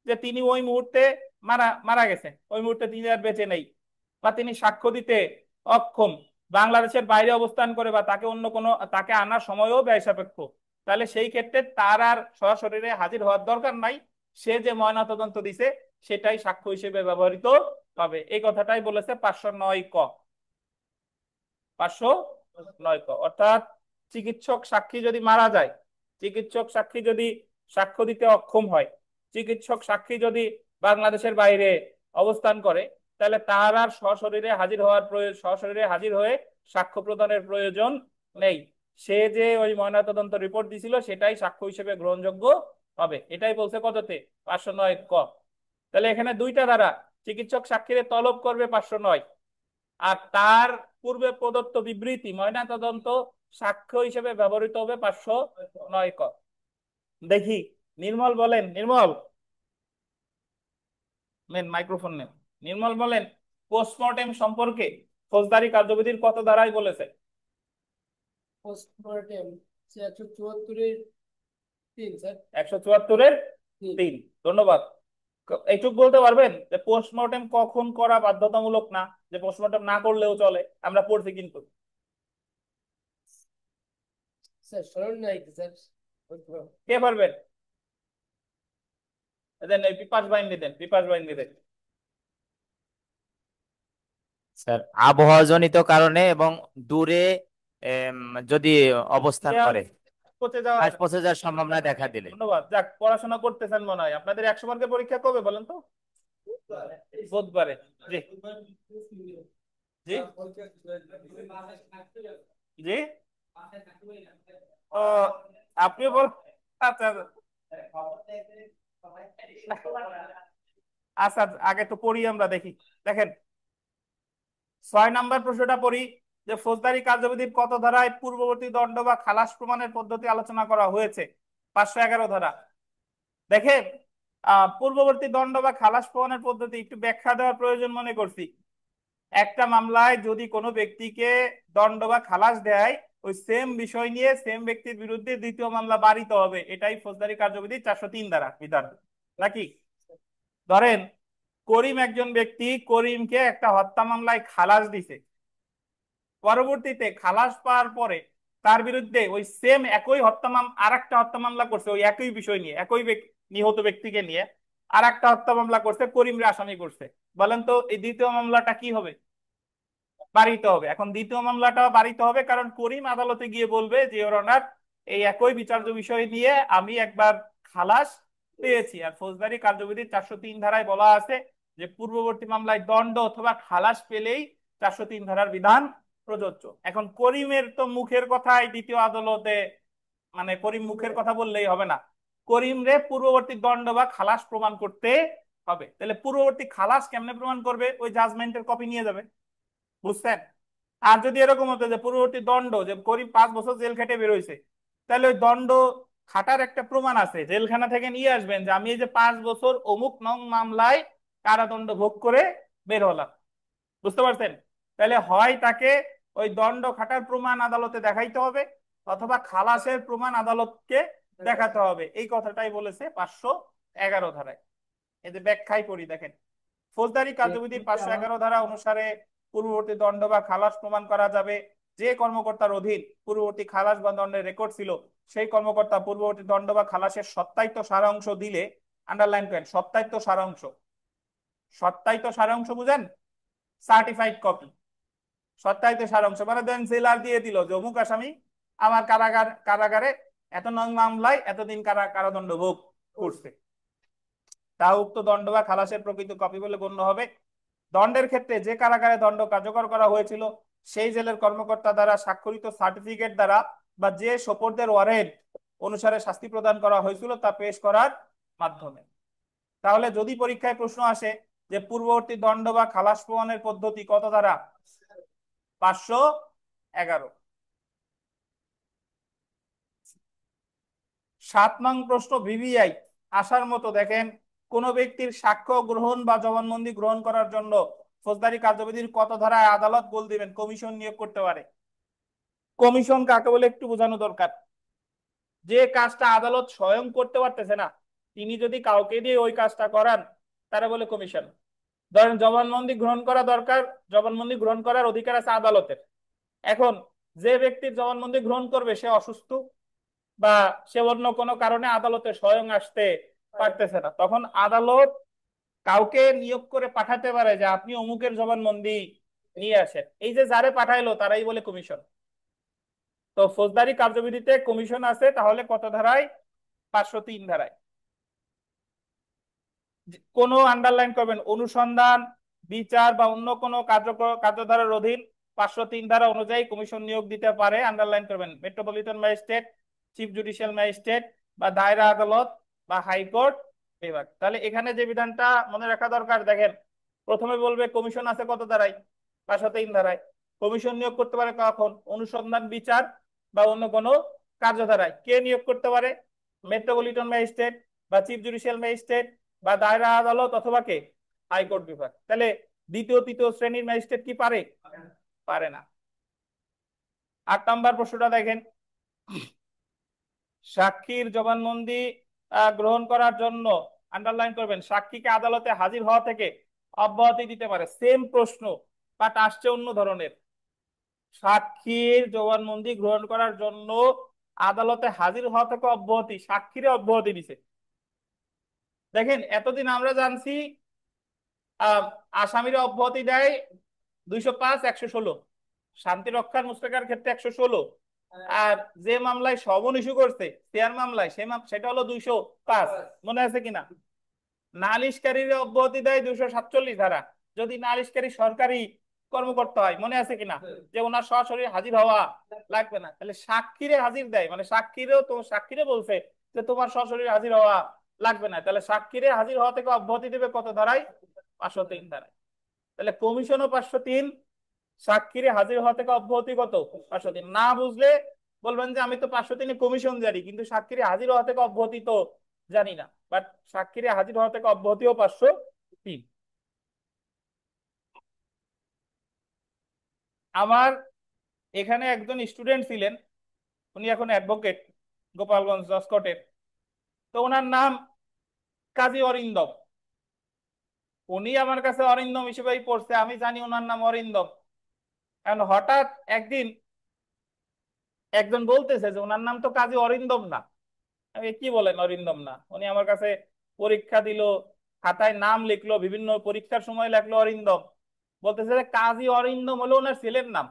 যে তিনি ওই মুহূর্তে মারা মারা গেছেন, ওই মুহূর্তে তিনি আর বেঁচে নেই, বা তিনি সাক্ষ্য দিতে অক্ষম, বাংলাদেশের বাইরে অবস্থান করে, বা তাকে অন্য কোনো, তাকে আনার সময়ও ব্যয় সাপেক্ষ, তাহলে সেই ক্ষেত্রে তার আর সশরীরে হাজির হওয়ার দরকার নাই। সে যে ময়না তদন্ত দিছে সেটাই সাক্ষ্য হিসেবে ব্যবহৃত হবে। এই কথাটাই বলেছে 509 ক। 509 ক অর্থাৎ চিকিৎসক সাক্ষী যদি মারা যায়, চিকিৎসক সাক্ষী যদি সাক্ষ্য দিতে অক্ষম হয়, চিকিৎসক সাক্ষী যদি বাংলাদেশের বাইরে অবস্থান করে, তাহলে তার আর সশরীরে হাজির হওয়ার প্রয়োজন, সশরীরে হাজির হয়ে সাক্ষ্য প্রদানের প্রয়োজন নেই। সে যে ওই ময়নাতদন্ত রিপোর্ট দিছিল সেটাই সাক্ষ্য হিসেবে গ্রহণযোগ্য হবে। এটাই বলছে কততে? 509 ক। তাহলে এখানে দুইটা ধারা, চিকিৎসক সাক্ষীরে তলব করবে 509, আর তার পূর্বে প্রদত্ত বিবৃতি ময়নাতদন্ত সাক্ষ্য হিসেবে ব্যবহৃত হবে 509 ক। দেখি, নির্মল বলেন, নির্মল নেন, মাইক্রোফোন নেন। নির্মল বলেন, পোস্টমর্টেম সম্পর্কে ফৌজদারি কার্যবিধির কত ধারায় বলেছে? পোস্টমর্টেম 174-এর 3 স্যার। 174-এর 3। ধন্যবাদ। এইটুক বলতে পারবেন যে পোস্টমর্টেম কখন করা বাধ্যতামূলক না, যে পোস্টমর্টেম না করলেও চলে? আমরা পড়ছি কিন্তু। স্যার স্মরণ নাই তো স্যার। কে পারবেন? দেন, এই পিপাস বাইন্দি দেন, পিপাস বাইন্দি দেন। স্যার আবহাওয়াজনিত কারণে এবং দূরে যদি অবস্থান পেঁয়াজ করে পচে যাওয়া। ঘাস পচে যাওয়ার সম্ভাবনা দেখা দিলে। ধন্যবাদ। যাক, পড়াশোনা করতেছেন মনে হয়। আপনাদের 100 মার্কের পরীক্ষা কবে বলেন তো? বুধবারে। জি জি জি। ও, আপনি বল। আচ্ছা আচ্ছা, আগে তো পড়ি আমরা, দেখি। দেখেন, 6 নম্বর প্রশ্নটা পড়ি, যে ফৌজদারি কার্যবিধির কত ধারায় পূর্ববর্তী দণ্ড বা খালাস প্রমাণের পদ্ধতি আলোচনা করা হয়েছে? 511 ধারা। দেখেন, পূর্ববর্তী দণ্ড বা খালাস প্রমাণের পদ্ধতি একটু ব্যাখ্যা দেওয়ার প্রয়োজন মনে করছি। একটা মামলায় যদি কোনো ব্যক্তিকে দণ্ড বা খালাস দেয়, ওই সেম বিষয় নিয়ে সেম ব্যক্তির বিরুদ্ধে দ্বিতীয় মামলা বাড়িতে হবে, এটাই ফৌজদারি কার্যবিধি 403 ধারা বিধান। নাকি ধরেন করিম একজন ব্যক্তি, করিমকে একটা হত্যা মামলায় খালাস দিছে, পরবর্তীতে খালাস পাওয়ার পরে তার বিরুদ্ধে ওই সেম একই হত্যা আর একটা হত্যা মামলা করছে, ওই একই বিষয় নিয়ে, একই নিহত ব্যক্তিকে নিয়ে আর একটা হত্যা মামলা করছে, করিমরে আসামি করছে। বলেন তো এই দ্বিতীয় মামলাটা কি হবে? বাড়িতে হবে। এখন দ্বিতীয় মামলাটা বাড়িতে হবে কারণ করিম আদালতে গিয়ে বলবে যে ইওর অনার, এই একই বিচার্য বিষয় নিয়ে আমি একবার খালাস পেয়েছি। আর ফৌজদারি কার্যবিধির 403 ধারায় বলা আছে যে পূর্ববর্তী মামলায় দণ্ড অথবা খালাস পেলেই 403 ধারার বিধান প্রযোজ্য। এখন করিমের তো মুখের কথাই দ্বিতীয় আদালতে, মানে করিম মুখের কথা বললেই হবে না, করিম রে পূর্ববর্তী দণ্ড বা খালাস প্রমাণ করতে হবে। তাহলে পূর্ববর্তী খালাস কেমনে প্রমাণ করবে? ওই জাজমেন্টের কপি নিয়ে যাবে, বুঝছেন? আর যদি এরকম হতো যে পূর্ববর্তী দণ্ড, যে করিম 5 বছর জেল খেটে বেরোইছে, তাহলে ওই দণ্ড খাটার একটা প্রমাণ আছে, জেলখানা থেকে নিয়ে আসবেন যে আমি এই যে 5 বছর অমুক নং মামলায় কারাদণ্ড ভোগ করে বের হলাম। বুঝতে পারছেন? তাহলে হয় তাকে ওই দণ্ড খাটার প্রমাণ আদালতে দেখাইতে হবে, অথবা খালাসের প্রমাণ আদালতকে দেখাতে হবে। এই কথাটাই বলেছে 511 ধারায়। এই যে ব্যাখ্যাই করি, দেখেন ফৌজদারি কার্যবিধির 511 ধারা অনুসারে পূর্ববর্তী দণ্ড বা খালাস প্রমাণ করা যাবে যে কর্মকর্তার অধীন পূর্ববর্তী খালাস বা দণ্ডের রেকর্ড ছিল, সেই কর্মকর্তা পূর্ববর্তী দণ্ড বা খালাসের সত্যায়িত সারাংশ দিলে, আন্ডারলাইন করেন সত্যায়িত সারাংশ, সত্যায়িত সারাংশ বুঝেন? Certified copy. সত্যায়িত সারাংশ মানে দেন জেলার দিয়ে দিল যে অমুক আসামি আমার কারাগারে এত নং মামলায় এতদিন কারাদণ্ড ভোগ করছে, তা উক্ত দণ্ড বা খালাসের প্রকৃত কপি বলে গণ্য হবে। দণ্ডের ক্ষেত্রে যে কারাগারে দণ্ড কার্যকর করা হয়েছিল সেই জেলের কর্মকর্তা দ্বারা স্বাক্ষরিত সার্টিফিকেট দ্বারা বা যে সোপর্দের ওয়ারেন্ট অনুসারে শাস্তি প্রদান করা হয়েছিল তা পেশ করার মাধ্যমে। তাহলে যদি পরীক্ষায় প্রশ্ন আসে যে পূর্ববর্তী দণ্ড বা খালাস প্রমাণের পদ্ধতি কত ধারা? 511। 7 নং প্রশ্ন ভিভিআই আসার মতো, দেখেন কোন ব্যক্তির সাক্ষ্য গ্রহণ বা জবানবন্দি গ্রহণ করার জন্য ফৌজদারি কার্যবিধির কত ধারায় আদালত বল দিবেন কমিশন নিয়োগ করতে পারে? কমিশন কাকে বলে একটু বোঝানো দরকার। যে কাজটা আদালত স্বয়ং করতে পারতেছে না, তিনি যদি কাউকে দিয়ে ওই কাজটা করান, তারা বলে কমিশন। ধরেন জবানবন্দি গ্রহণ করা দরকার, জবানবন্দি গ্রহণ করার অধিকার আছে আদালতের। এখন যে ব্যক্তির জবানবন্দি গ্রহণ করবে সে অসুস্থ বা সে অন্য কোনো কারণে আদালতে স্বয়ং আসতে পারতেছে না, তখন আদালত কাউকে নিয়োগ করে পাঠাতে পারে যে আপনি অমুকের জবানবন্দি নিয়ে আসেন। এই যে যারে পাঠাইলো তারাই বলে কমিশন। তো ফৌজদারি কার্যবিধিতে কমিশন আছে তাহলে কত ধারায়? 503 ধারায়। কোন আন্ডারলাইন করবেন অনুসন্ধান, বিচার বা অন্য কোনো কার্যধারার অধীন 503 ধারা অনুযায়ী কমিশন নিয়োগ দিতে পারে, আন্ডারলাইন করবেন metropolitan magistrate, chief judicial magistrate বা দায়রা আদালত বা হাইকোর্ট বিভাগ। তাহলে এখানে যে বিধানটা মনে রাখা দরকার, দেখেন প্রথমে বলবে কমিশন আছে কত ধারায়? 503 ধারায়। কমিশন নিয়োগ করতে পারে কখন? অনুসন্ধান, বিচার বা অন্য কোনো কার্যধারায়। কে নিয়োগ করতে পারে? মেট্রোপলিটন ম্যাজিস্ট্রেট বা চিফ জুডিশিয়াল ম্যাজিস্ট্রেট বা দায়রা আদালত অথবা কে? হাইকোর্ট বিভাগ। তাহলে দ্বিতীয় তৃতীয় শ্রেণীর ম্যাজিস্ট্রেট কি পারে? পারে না। 8 নম্বর প্রশ্নটা দেখেন, সাক্ষীর জবানবন্দি গ্রহণ করার জন্য, আন্ডারলাইন করবেন, সাক্ষীকে আদালতে হাজির হওয়া থেকে অব্যাহতি দিতে পারে। সেম প্রশ্ন বাট আসছে অন্য ধরনের। সাক্ষীর জবানবন্দি গ্রহণ করার জন্য আদালতে হাজির হওয়া থেকে অব্যাহতি, সাক্ষীরে অব্যাহতি দিছে। দেখেন এতদিন আমরা জানছি আসামিরা অব্যাহতি দেয় 205, 116, শান্তি রক্ষার মুস্তাকার ক্ষেত্রে 116, আর যে মামলায় সমন ইস্যু করছে শেয়ার মামলায় সেটা হলো 205। মনে আছে কিনা? নালিশকারীর অব্যাহতি দেয় 247 ধারা, যদি নালিশকারী সরকারি কর্মকর্তা হয়। মনে আছে কিনা? যে ওনার সরাসরি হাজির হওয়া লাগবে না। তাহলে সাক্ষীরে হাজির দেয়, মানে সাক্ষীরেও তো সাক্ষীরে বলছে যে তোমার সরাসরি হাজির হওয়া লাগবে না, তাহলে সাক্ষীরে হাজির হওয়া থেকে অব্যাহতি দেবে কত ধারায়? 503 ধারায়। তাহলে কমিশনও 503, সাক্ষীরে হাজির হওয়া থেকে অব্যাহতি কত? 503। না বুঝলে বলবেন যে আমি তো 503 কমিশন জানি কিন্তু সাক্ষীরে হাজির হওয়া থেকে অব্যাহতি তো জানি না। বাট সাক্ষীরে হাজির হওয়া থেকে অব্যাহতিও 503। আমার এখানে একজন স্টুডেন্ট ছিলেন, উনি এখন অ্যাডভোকেট গোপালগঞ্জ জজ কোর্টের। তো ওনার নাম কাজী অরিন্দম। উনি আমার কাছে অরিন্দম হিসেবেই পড়ছে, আমি জানি ওনার নাম অরিন্দম। কারণ হঠাৎ একদিন একজন বলতেছে যে ওনার নাম তো কাজী অরিন্দম না। আমি কি বলেন অরিন্দম না? উনি আমার কাছে পরীক্ষা দিল, খাতায় নাম লিখলো, বিভিন্ন পরীক্ষার সময় লিখলো অরিন্দম। বলতেছে যে কাজী অরিন্দম হলো ওনার ছেলের নাম,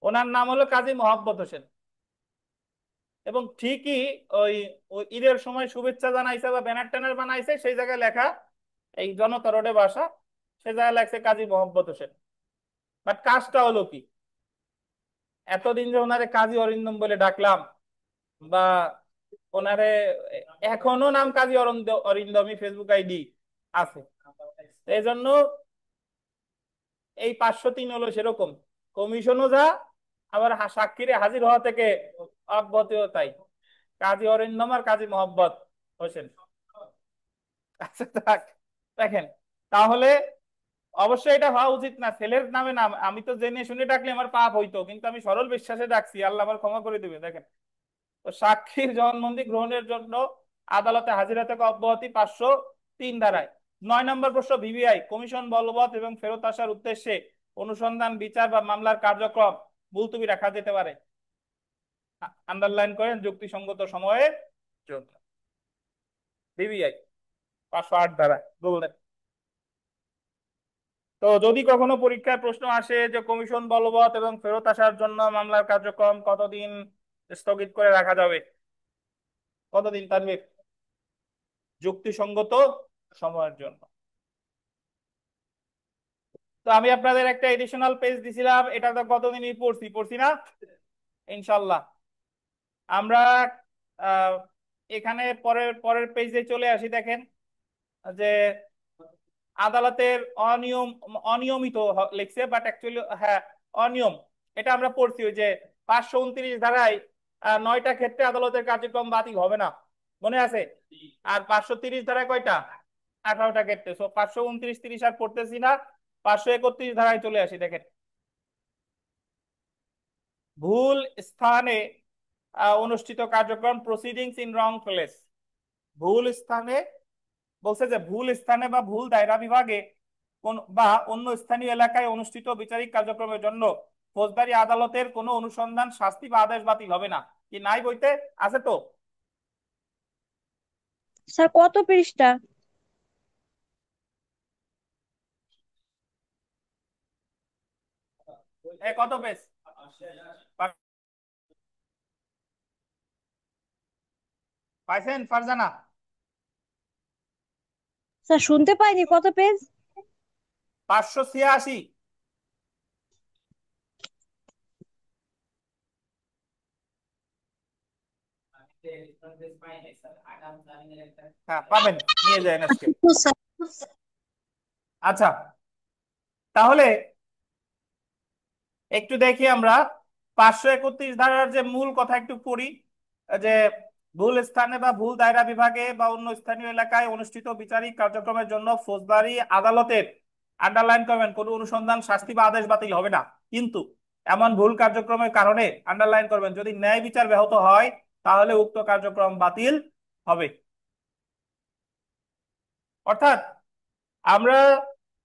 ওনার নাম হলো কাজী মোহাব্বত হোসেন। এবং ঠিকই ওই ওই ঈদের সময় শুভেচ্ছা জানাইছে বা ব্যানার ট্যানার বানাইছে, সেই জায়গায় লেখা, এই জনতা রোডে বাসা, সে জায়গায় লেখছে কাজী মোহাব্বত হোসেন। বাট কাজটা হলো কি, এতদিন যে ওনারে কাজী অরিন্দম বলে ডাকলাম, বা ওনারে এখনো নাম কাজী অরিন্দমই ফেসবুক আইডি আছে, এই জন্য এই 503 হলো সেরকম, কমিশনও যা, আবার সাক্ষীরে হাজির হওয়া থেকে অব্যাহতিও তাই, কাজী অরিন্দম আর কাজী মোহাম্মদ হোসেন। আচ্ছা থাক, দেখেন তাহলে অবশ্যই এটা হওয়া উচিত না, ছেলের নামে নাম। আমি তো জেনে শুনে ডাকলে আমার পাপ হইতো, কিন্তু আমি সরল বিশ্বাসে ডাকছি, আল্লাহ আমার ক্ষমা করে দিবে। দেখেন, তো সাক্ষীর জবানবন্দি গ্রহণের জন্য আদালতে হাজিরা থেকে অব্যাহতি 503 ধারায়। 9 নম্বর প্রশ্ন, ভিভিআই কমিশন বলবৎ এবং ফেরত আসার উদ্দেশ্যে অনুসন্ধান, বিচার বা মামলার কার্যক্রম মুলতবি রাখা যেতে পারে। আন্ডারলাইন করেন, যুক্তিসঙ্গত সময়ের জন্য। ভিভিআই 508 ধারা বললেন। তো যদি কখনো পরীক্ষায় প্রশ্ন আসে যে কমিশন বলবৎ এবং ফেরত আসার জন্য মামলার কার্যক্রম কতদিন স্থগিত করে রাখা যাবে, কতদিন তানভীর? যুক্তিসঙ্গত সময়ের জন্য। তো আমি আপনাদের একটা এডিশনাল পেজ দিছিলাম, এটা তো কতদিনই পড়ছি পড়ছি না ইনশাল্লাহ। আমরা এখানে পরের পরের পেজে চলে আসি। দেখেন যে আদালতের অনিয়মিত লিখছে, বাট অ্যাকচুয়ালি হ্যাঁ অনিয়ম, এটা আমরা পড়ছি ওই যে 529 ধারায় 9টা ক্ষেত্রে আদালতের কার্যক্রম বাতিল হবে না, মনে আছে? আর 530 ধারায় কয়টা? 18টা ক্ষেত্রে। 529, 30 আর পড়তেছি না, 531 ধারায় চলে আসি। দেখেন, ভুল স্থানে অনুষ্ঠিত কার্যক্রম, প্রসিডিংস ইন রং প্লেস। ভুল স্থানে বলছে যে ভুল স্থানে বা ভুল দায়রা বিভাগে কোন বা অন্য স্থানীয় এলাকায় অনুষ্ঠিত বিচারিক কার্যক্রমের জন্য ফৌজদারি আদালতের কোনো অনুসন্ধান, শাস্তি বা আদেশ বাতিল হবে না। কি নাই বইতে? আছে তো? স্যার কত পৃষ্ঠা? কত পেজ? পাইছেন ফারজানা? স্যার শুনতে পাইনি, কত পেজ? 586। হ্যাঁ পাবেন, নিয়ে যায় আজকে। আচ্ছা, তাহলে একটু দেখি আমরা 531 ধারার যে মূল কথা একটু পড়ি, যে ভুল স্থানে বা ভুল দায়রা বিভাগে বা অন্য স্থানীয় এলাকায় অনুষ্ঠিত বিচারিক কার্যক্রমের জন্য ফৌজদারি আদালতের, আন্ডারলাইন করবেন, কোনো অনুসন্ধান, শাস্তি বা আদেশ বাতিল হবে না। কিন্তু এমন ভুল কার্যক্রমের কারণে, আন্ডারলাইন করবেন, যদি ন্যায় বিচার ব্যাহত হয় তাহলে উক্ত কার্যক্রম বাতিল হবে। অর্থাৎ আমরা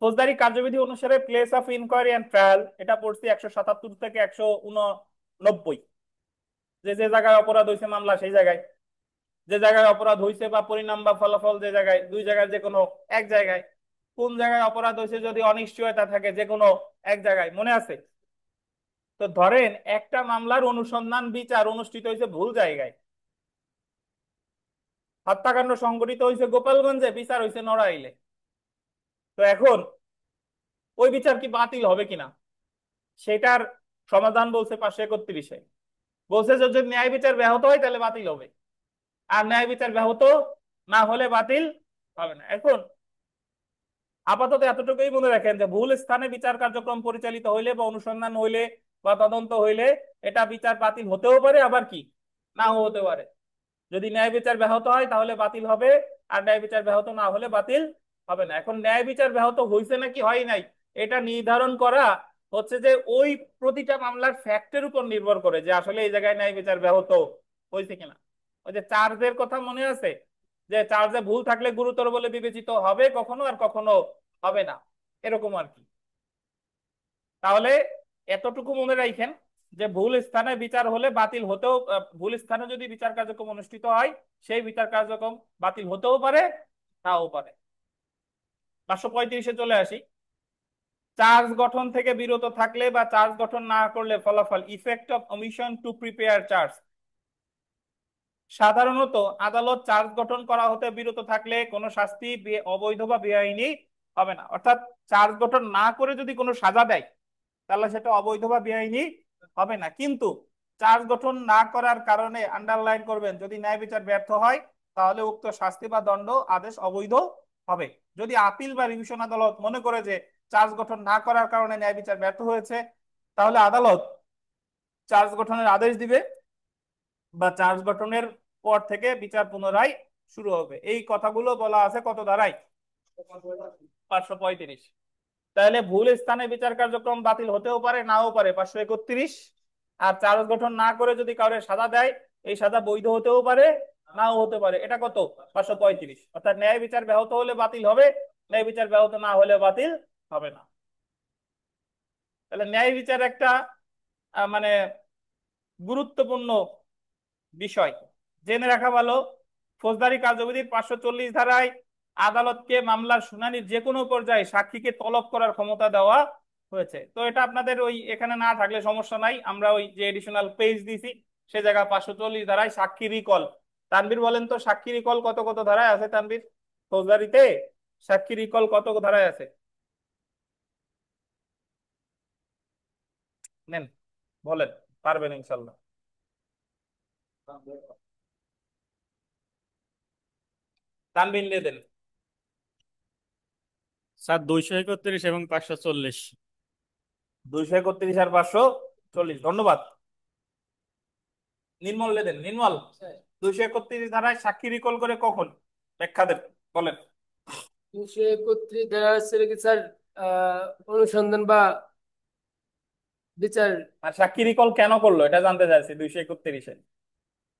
ফৌজদারি কার্যবিধি অনুসারে place of inquiry and trial এটা পড়ছি 177 থেকে 189, যে যে জায়গায় অপরাধ হয়েছে মামলা সেই জায়গায়, যে জায়গায় অপরাধ হয়েছে বা পরিণাম বা ফলাফল যে জায়গায়, দুই জায়গায় যে কোনো এক জায়গায়, কোন জায়গায় অপরাধ হয়েছে যদি অনিশ্চয়তা থাকে যে কোনো এক জায়গায়, মনে আছে? তো ধরেন একটা মামলার অনুসন্ধান, বিচার অনুষ্ঠিত হয়েছে ভুল জায়গায়, হত্যাকাণ্ড সংঘটিত হয়েছে গোপালগঞ্জে, বিচার হয়েছে নড়াইলে। তো এখন ওই বিচার কি বাতিল হবে কিনা, সেটার সমাধান বলছে 531-এ। বলছে যে যদি ন্যায় বিচার ব্যাহত হয় তাহলে বাতিল হবে, আর ন্যায় বিচার ব্যাহত না হলে বাতিল হবে না। এখন আপাতত এতটুকুই মনে রাখেন যে ভুল স্থানে বিচার কার্যক্রম পরিচালিত হইলে বা অনুসন্ধান হইলে বা তদন্ত হইলে এটা বিচার বাতিল হতেও পারে, আবার কি নাও হতে পারে। যদি ন্যায় বিচার ব্যাহত হয় তাহলে বাতিল হবে, আর ন্যায় বিচার ব্যাহত না হলে বাতিল হবে না। এখন ন্যায় বিচার ব্যাহত হয়েছে নাকি হয় নাই এটা নির্ধারণ করা হচ্ছে যে ওই প্রতিটা মামলার ফ্যাক্টের উপর নির্ভর করে যে আসলে এই জায়গায় ন্যায় বিচার ব্যাহত হয়েছে কিনা। ওই যে চার্জের কথা মনে আছে, যে চার্জে ভুল থাকলে গুরুতর বলে বিবেচিত হবে কখনো, আর কখনো হবে না, এরকম আর কি। তাহলে এতটুকু মনে রাখেন যে ভুল স্থানে বিচার হলে বাতিল হতেও, ভুল স্থানে যদি বিচার কার্যক্রম অনুষ্ঠিত হয় সেই বিচার কার্যক্রম বাতিল হতেও পারে, নাও পারে। 535-এ চলে আসি। চার্জ গঠন থেকে বিরত থাকলে বা চার্জ গঠন না করলে ফলাফল, effect of ওমিশন to prepare charge. সাধারণত আদালত চার্জ গঠন করা হতে বিরত থাকলে কোনো শাস্তি অবৈধ বা বেআইনি হবে না। অর্থাৎ চার্জ গঠন না করে যদি কোনো সাজা দেয় তাহলে সেটা অবৈধ বা বেআইনি হবে না। কিন্তু চার্জ গঠন না করার কারণে, আন্ডারলাইন করবেন, যদি ন্যায় বিচার ব্যর্থ হয় তাহলে উক্ত শাস্তি বা দণ্ড আদেশ অবৈধ হবে। যদি আপিল বা রিভিশন আদালত মনে করে যে চার্জ গঠন না করার কারণে ন্যায় বিচার ব্যর্থ হয়েছে, তাহলে আদালত চার্জ গঠনের আদেশ দিবে বা চার্জ গঠনের পর থেকে বিচার পুনরায় শুরু হবে। এই কথাগুলো বলা আছে কত ধারায়? 535। তাহলে ভুল স্থানে বিচার কার্যক্রম বাতিল হতেও পারে, নাও পারে, 531। আর চার্জ গঠন না করে যদি কাউরে সাজা দেয় এই সাজা বৈধ হতেও পারে, নাও হতে পারে, এটা কত? 535। অর্থাৎ ন্যায় বিচার ব্যাহত হলে বাতিল হবে, ন্যায় বিচার ব্যাহত না হলে বাতিল হবে না। তাহলে ন্যায় বিচার একটা মানে গুরুত্বপূর্ণ বিষয়, জেনে রাখা ভালো। ফৌজদারি কার্যবিধির 540 ধারায় আদালতকে মামলার শুনানির যে কোনো পর্যায়ে সাক্ষীকে তলব করার ক্ষমতা দেওয়া হয়েছে। তো এটা আপনাদের ওই এখানে না থাকলে সমস্যা নাই, আমরা ওই যে এডিশনাল পেজ দিছি সে জায়গায় 540 ধারায় সাক্ষী রিকল। তানবীর বলেন তো সাক্ষী রিকল কত কত ধারায় আছে? তানবীর, ফৌজদারিতে সাক্ষী রিকল কত ধারায় আছে? নেন বলেন, পারবেন ইনশাল্লাহ। তানবীর নিয়ে দেন। স্যার 231 এবং 540। 231 আর 540, ধন্যবাদ। নির্মল লেদেন, নির্মল। 231 ধারায় সাক্ষী রিকল করে কখন? ব্যাখ্যা দেন, বলেন। 231 ধারা হচ্ছে কি স্যার, অনুসন্ধান বা বিচার। আর সাক্ষী রিকল কেন করলো এটা জানতে চাইছি 231-এ।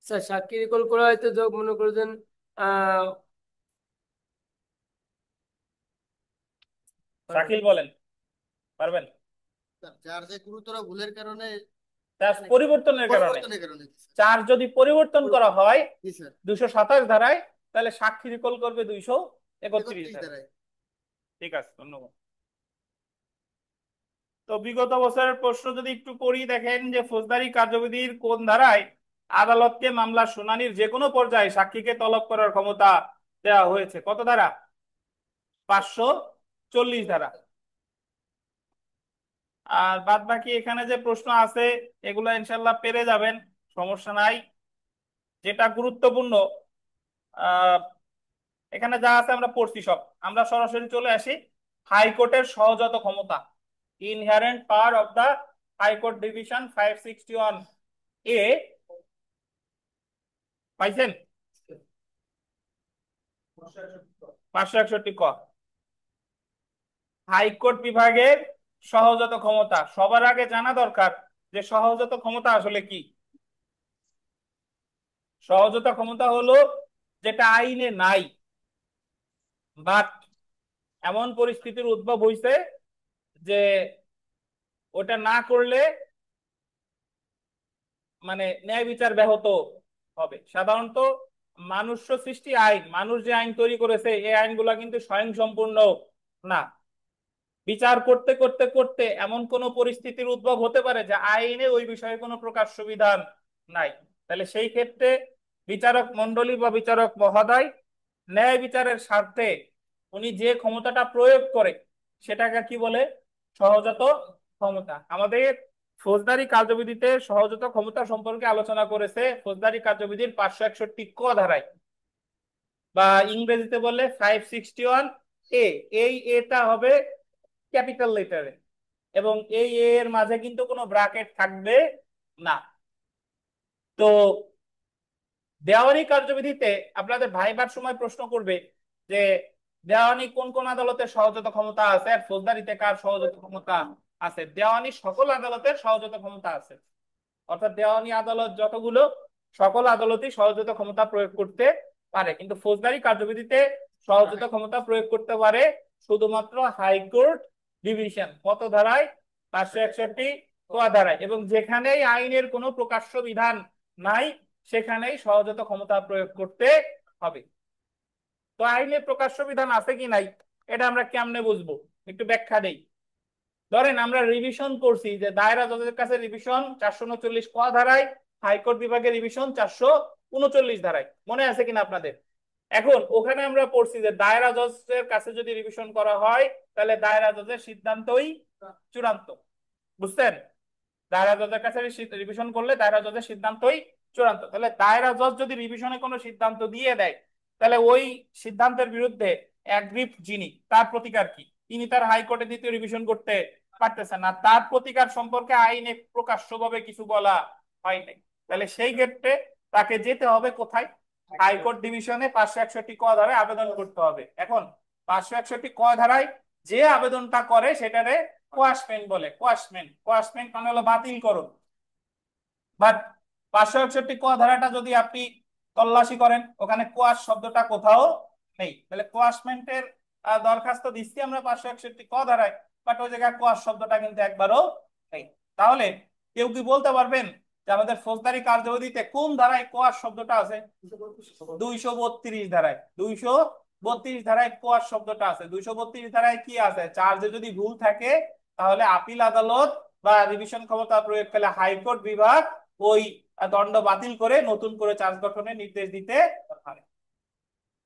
স্যার সাক্ষী রিকল করা হয়তো মনে করছেন আহ শাকিল বলেন, পারবেন? যার যে গুরুতর ভুলের কারণে, চার্জ পরিবর্তনের কারণে, পরিবর্তনের কারণে চার্জ যদি পরিবর্তন করা হয় জি স্যার 227 ধারায়, তাহলে সাক্ষী রিকল করবে 231 ধারায়। ধারায়। ঠিক আছে, ধন্যবাদ। তো বিগত বছরের প্রশ্ন যদি একটু পড়ি, দেখেন যে ফৌজদারি কার্যবিধির কোন ধারায় আদালতকে মামলার শুনানির যে কোনো পর্যায়ে সাক্ষীকে তলব করার ক্ষমতা দেওয়া হয়েছে? কত ধারা? 540 ধারা। আর বাদ বাকি এখানে যে প্রশ্ন আছে এগুলো ইনশাল্লাহ পেরে যাবেন, সমস্যা নাই। যেটা গুরুত্বপূর্ণ এখানে যা আছে আমরা পড়ছি সব, আমরা সরাসরি চলে আসি হাইকোর্টের সহজাত ক্ষমতা। Inherent power of the high court division 561A, পাইছেন? 561 ক। হাইকোর্ট বিভাগের সহজাত ক্ষমতা। সবার আগে জানা দরকার যে সহজাত ক্ষমতা আসলে কি। সহজাত ক্ষমতা হলো যেটা আইনে নাই, বাট এমন পরিস্থিতির উদ্ভব হয়েছে যে ওটা না করলে মানে ন্যায় বিচার ব্যাহত হবে। সাধারণত মানুষ সৃষ্টি আইন, মানুষ যে আইন তৈরি করেছে এই আইনগুলা কিন্তু স্বয়ংসম্পূর্ণ না। বিচার করতে করতে করতে এমন কোন পরিস্থিতির উদ্ভব হতে পারে যে আইনে ওই বিষয়ে কোনো প্রকাশ্য বিধান নাই। তাহলে সেই ক্ষেত্রে বিচারক মন্ডলী বা বিচারক মহোদয় ন্যায় বিচারের স্বার্থে উনি যে ক্ষমতাটা প্রয়োগ করে সেটাকে কি বলে? সহজাত ক্ষমতা। আমাদের ফৌজদারি কার্যবিধিতে সহজাত ক্ষমতা সম্পর্কে আলোচনা করেছে ফৌজদারি কার্যবিধির 561 ক ধারায়, বা ইংরেজিতে বললে 561A। এই এটা হবে ক্যাপিটাল লেটারে, এবং এই এর মাঝে কিন্তু কোনো ব্র্যাকেট থাকবে না। তো দেওয়ানি কার্যবিধিতে আপনাদের ভাইবার সময় প্রশ্ন করবে যে দেওয়ানি কোন কোন আদালতের সহযোগিতা ক্ষমতা আছে আর ফৌজদারিতে কার সহযোগিতা ক্ষমতা আছে। দেওয়ানি সকল আদালতের সহযোগিতা ক্ষমতা আছে, অর্থাৎ দেওয়ানি আদালত যতগুলো সকল আদালতই সহযোগিতা ক্ষমতা প্রয়োগ করতে পারে, কিন্তু ফৌজদারি কার্যবিধিতে সহযোগিতা ক্ষমতা প্রয়োগ করতে পারে শুধুমাত্র হাইকোর্ট ডিভিশন। কত ধারায়? 561 ক ধারায়। এবং যেখানেই আইনের কোনো প্রকাশ্য বিধান নাই সেখানেই সহযোগিতা ক্ষমতা প্রয়োগ করতে হবে। তো আইনে প্রকাশ্য বিধান আছে কি নাই এটা আমরা কেমনে বুঝবো, একটু ব্যাখ্যা দেই। ধরেন আমরা রিভিশন করছি যে দায়রা জজের কাছে রিভিশন 439 ক ধারায়, হাইকোর্ট বিভাগের রিভিশন 439 ধারায়, মনে আছে কিনা আপনাদের? এখন ওখানে আমরা পড়ছি যে দায়রা জজের কাছে যদি রিভিশন করা হয় তাহলে দায়রা জজের সিদ্ধান্তই চূড়ান্ত। বুঝছেন? দায়রা জজের কাছে রিভিশন করলে দায়রা জজের সিদ্ধান্তই চূড়ান্ত। তাহলে দায়রা জজ যদি রিভিশনে কোনো সিদ্ধান্ত দিয়ে দেয় তাহলে ওই সিদ্ধান্তের বিরুদ্ধে অ্যাগ্রিভড যিনি, তার প্রতিকার কি? তিনি তার হাইকোর্টে দ্বিতীয় রিভিশন করতে পারতেছেন না, তার প্রতিকার সম্পর্কে আইনে প্রকাশ্যভাবে কিছু বলা হয় নাই। তাহলে সেই ক্ষেত্রে তাকে যেতে হবে কোথায়? হাইকোর্ট ডিভিশনে 561 ক ধারায় আবেদন করতে হবে। এখন 561 ক ধারায় যে আবেদনটা করে সেটারে কোয়াশমেন্ট বলে। কোয়াশমেন্ট মানে হলো বাতিল করুন। বাট 561 ক ধারাটা যদি আপনি তল্লাশি করেন ওখানে কোয়াশ শব্দটা কোথাও নেই। তাহলে কোয়াশমেন্টের দরখাস্ত দিচ্ছি আমরা 561 ক ধারায়, বাট ওই জায়গায় কোয়াশ শব্দটা কিন্তু একবারও নেই। তাহলে কেউ কি বলতে পারবেন যে আমাদের ফৌজদারি কার্যবিধিতে কোন ধারায় কোয়াশ শব্দটা আছে? 232 ধারায়। 232 ধারায় কোয়াশ শব্দটা আছে। 232 ধারায় কি আছে? চার্জে যদি ভুল থাকে তাহলে আপিল আদালত বা রিভিশন ক্ষমতা প্রয়োগকালে হাইকোর্ট বিভাগ ওই দণ্ড বাতিল করে নতুন করে চার্জ গঠনের নির্দেশ দিতে পারে।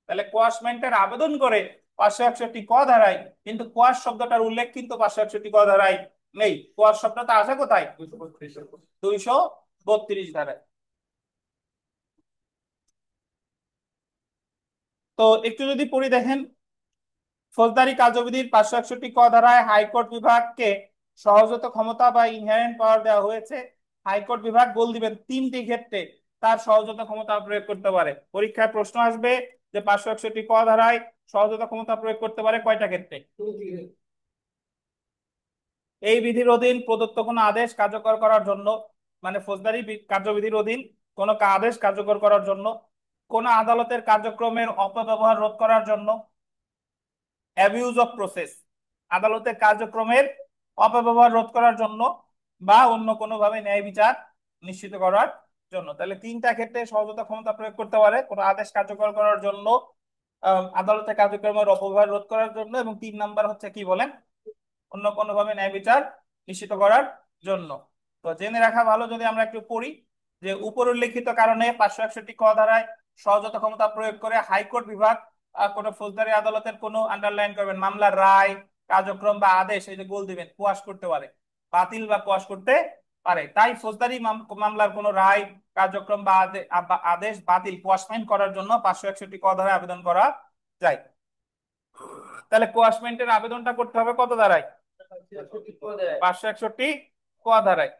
তাহলে কোয়াশমেন্টের আবেদন করে 561 ক ধারায়, কিন্তু কোয়াশ শব্দটার উল্লেখ কিন্তু 561 ক ধারায় নেই। কোয়াশ শব্দটা আছে কোথায়? 232 ধারায়। তো একটু যদি পড়ি দেখেন, ফৌজদারি কার্যবিধির 561 ক ধারায় হাইকোর্ট বিভাগকে সহজাত ক্ষমতা বা ইনহেরেন্ট পাওয়ার দেওয়া হয়েছে। হাইকোর্ট বিভাগ বল দিবেন 3টি ক্ষেত্রে তার সহজাত ক্ষমতা প্রয়োগ করতে পারে। পরীক্ষায় প্রশ্ন আসবে যে 561 ক ধারায় সহজাত ক্ষমতা প্রয়োগ করতে পারে কয়টা ক্ষেত্রে? এই বিধির অধীন প্রদত্ত কোনো আদেশ কার্যকর করার জন্য, মানে ফৌজদারি কার্যবিধির অধীন কোনো আদেশ কার্যকর করার জন্য, কোন আদালতের কার্যক্রমের অপব্যবহার রোধ করার জন্য, অ্যাবিউজ অফ প্রসেস আদালতের কার্যক্রমের অপব্যবহার রোধ করার জন্য, বা অন্য কোনোভাবে ন্যায় বিচার নিশ্চিত করার জন্য। তাহলে 3টা ক্ষেত্রে সহজাত ক্ষমতা প্রয়োগ করতে পারে: কোনো আদেশ কার্যকর করার জন্য, আদালতের কার্যক্রমের অপব্যবহার রোধ করার জন্য, এবং 3 নাম্বার হচ্ছে কি বলেন? অন্য কোনোভাবে ন্যায় বিচার নিশ্চিত করার জন্য। তো জেনে রাখা ভালো, যদি আমরা একটু পড়ি যে উপর উল্লেখিত কারণে 561 ক ধারায় সহজাত ক্ষমতা প্রয়োগ করে হাইকোর্ট বিভাগ কোন ফৌজদারি আদালতের কোন, আন্ডারলাইন করবেন, মামলার রায়, কার্যক্রম বা আদেশ, এই যে গোল দিবেন, কোয়াশ করতে পারে, বাতিল বা কোয়াশ করতে পারে। তাই ফৌজদারি মামলার কোন রায়, কার্যক্রম বা আদেশ বাতিল, কোয়াশমেন্ট করার জন্য 561 ক ধারায় আবেদন করা যায়। তাহলে কোয়াশমেন্টের আবেদনটা করতে হবে কত ধারায়? 561 ক ধারায়।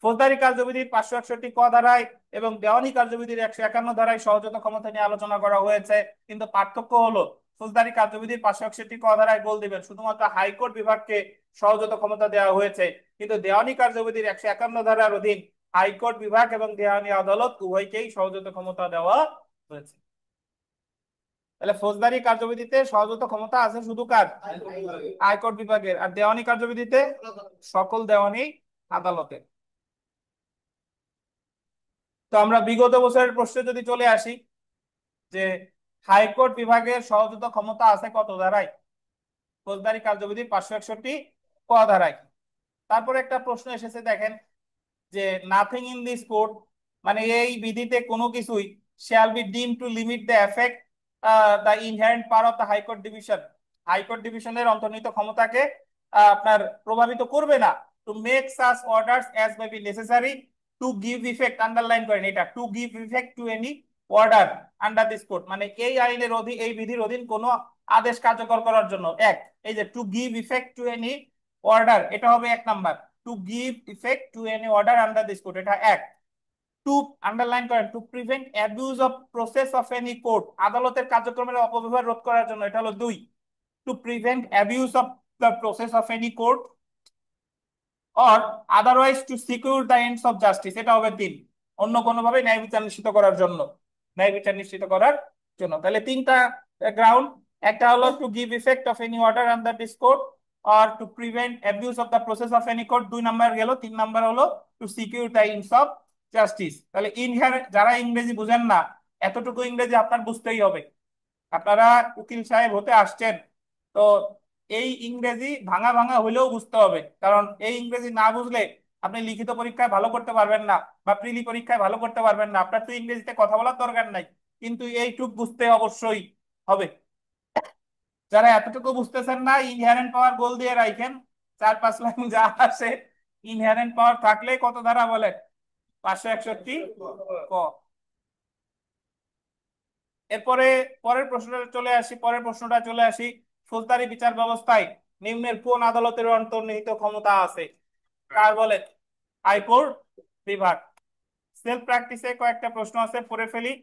ফৌজদারি কার্যবিধির 561 ক ধারায় এবং দেওয়ানি কার্যবিধির 151 ধারায় সহজাত ক্ষমতা নিয়ে আলোচনা করা হয়েছে, কিন্তু পার্থক্য হলো ফৌজদারি কার্যবিধির 561 ক ধারায় গোল দিবেন শুধুমাত্র হাইকোর্ট বিভাগকে সহজাত ক্ষমতা দেওয়া হয়েছে, কিন্তু দেওয়ানি কার্যবিধির 151 ধারার অধীন হাইকোর্ট বিভাগ এবং দেওয়ানি আদালত উভয়কেই সহজাত ক্ষমতা দেওয়া হয়েছে। তাহলে ফৌজদারি কার্যবিধিতে সহজাত ক্ষমতা আছে শুধু কার? হাইকোর্ট বিভাগের। আর দেওয়ানি কার্যবিধিতে সকল দেওয়ানি আদালতের। তো আমরা বিগত বছরের প্রশ্নে যদি চলে আসি যে হাইকোর্ট বিভাগের সহজাত ক্ষমতা আছে কত ধারায়? ফৌজদারি কার্যবিধির 561 ক ধারায়। তারপরে একটা প্রশ্ন এসেছে দেখেন যে নাথিং ইন দিস কোড, মানে এই বিধিতে কোনো কিছুই shall be deemed to limit the effect the inherent power of the high court division, high court ডিভিশনের অন্তর্নিহিত ক্ষমতাকে আপনার প্রভাবিত করবে না। to make such orders as may be necessary to give effect, underline করেন এটা, to give effect to any order under this code, মানে এই আইনের অধীন, এই বিধির অধীন কোনো আদেশ কার্যকর করার জন্য। এক, এই যে to give effect to any order, এটা হবে 1 number, to give effect to any order under this code, এটা 1। টু আন্ডারলাইন করেন, to prevent abuse of process of any court, আদালতের কার্যক্রমের অপব্যবহার রোধ করার জন্য, এটা হলো 2। To prevent abuse of the process of any court or otherwise to secure the ends of justice, এটা হবে 3। অন্য কোনোভাবে ন্যায় বিচার নিশ্চিত করার জন্য, ন্যায় বিচার নিশ্চিত করার জন্য। তাহলে 3টা গ্রাউন্ড, একটা হলো to give effect of any order under this code or to prevent abuse of the process of any code, 2 number গেল। 3 নাম্বার হলো to secure the ends of justice. তাহলে ইনহেরেন্ট, যারা ইংরেজি বুঝেন না, এতটুকু ইংরেজি আপনার বুঝতেই হবে। আপনারা উকিল সাহেব হতে আসছেন, তো এই ইংরেজি ভাঙা ভাঙা হইলেও বুঝতে হবে, কারণ এই ইংরেজি না বুঝলে আপনি লিখিত পরীক্ষায় ভালো করতে পারবেন না বা প্রিলি পরীক্ষায় ভালো করতে পারবেন না। আপনার তো ইংরেজিতে কথা বলার দরকার নাই, কিন্তু এইটুক বুঝতে অবশ্যই হবে। যারা এতটুকু বুঝতেছেন না, ইনহেরেন্ট পাওয়ার গোল দিয়ে রাখেন, 4-5 লাইন যা আসে ইনহেরেন্ট পাওয়ার থাকলে কত ধারা বলে, 561 ক। এরপরে পরের প্রশ্নটা চলে আসি, ফৌজদারি বিচার ব্যবস্থায় নিম্নের কোন আদালতের অন্তর্নিহিত ক্ষমতা আছে? কার বলে? হাইকোর্ট বিভাগ। সেলফ প্র্যাকটিসে কয়েকটা প্রশ্ন আছে, পড়ে ফেলি।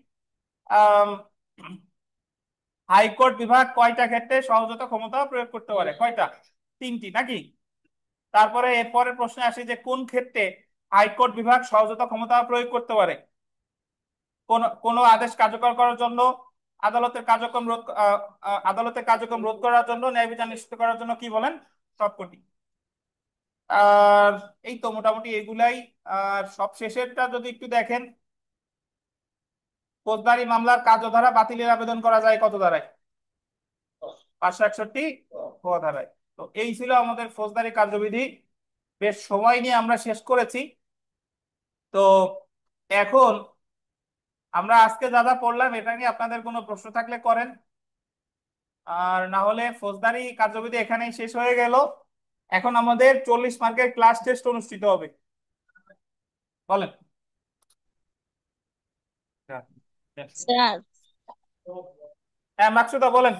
আম, হাইকোর্ট বিভাগ কয়টা ক্ষেত্রে সহজত ক্ষমতা প্রয়োগ করতে পারে? কয়টা? 3টি নাকি? তারপরে এরপরের প্রশ্নে আসি যে কোন ক্ষেত্রে হাইকোর্ট বিভাগ সহজত ক্ষমতা প্রয়োগ করতে পারে? কোন কোন আদেশ কার্যকর করার জন্য, আদালতের কার্যক্রম রোধ করার জন্য, ন্যায় বিচার নিশ্চিত করার জন্য, কি বলেন? সবকটি। আর এই তো মোটামুটি এগুলাই। আর সব শেষেরটা যদি একটু দেখেন, ফৌজদারি মামলার কার্যধারা বাতিলের আবেদন করা যায় কত ধারায়? 561 ক ধারায়। তো এই ছিল আমাদের ফৌজদারি কার্যবিধি। বেশ সময় নিয়ে আমরা শেষ করেছি। তো এখন আমরা আজকে যা যা পড়লাম, এটা নিয়ে আপনাদের কোনো প্রশ্ন থাকলে করেন, আর না হলে ফৌজদারি কার্যবিধি এখানেই শেষ হয়ে গেল। এখন আমাদের 40 মার্কের ক্লাস টেস্ট অনুষ্ঠিত হবে। বলেন। স্যার, হ্যাঁ মাকসুদা বলেন।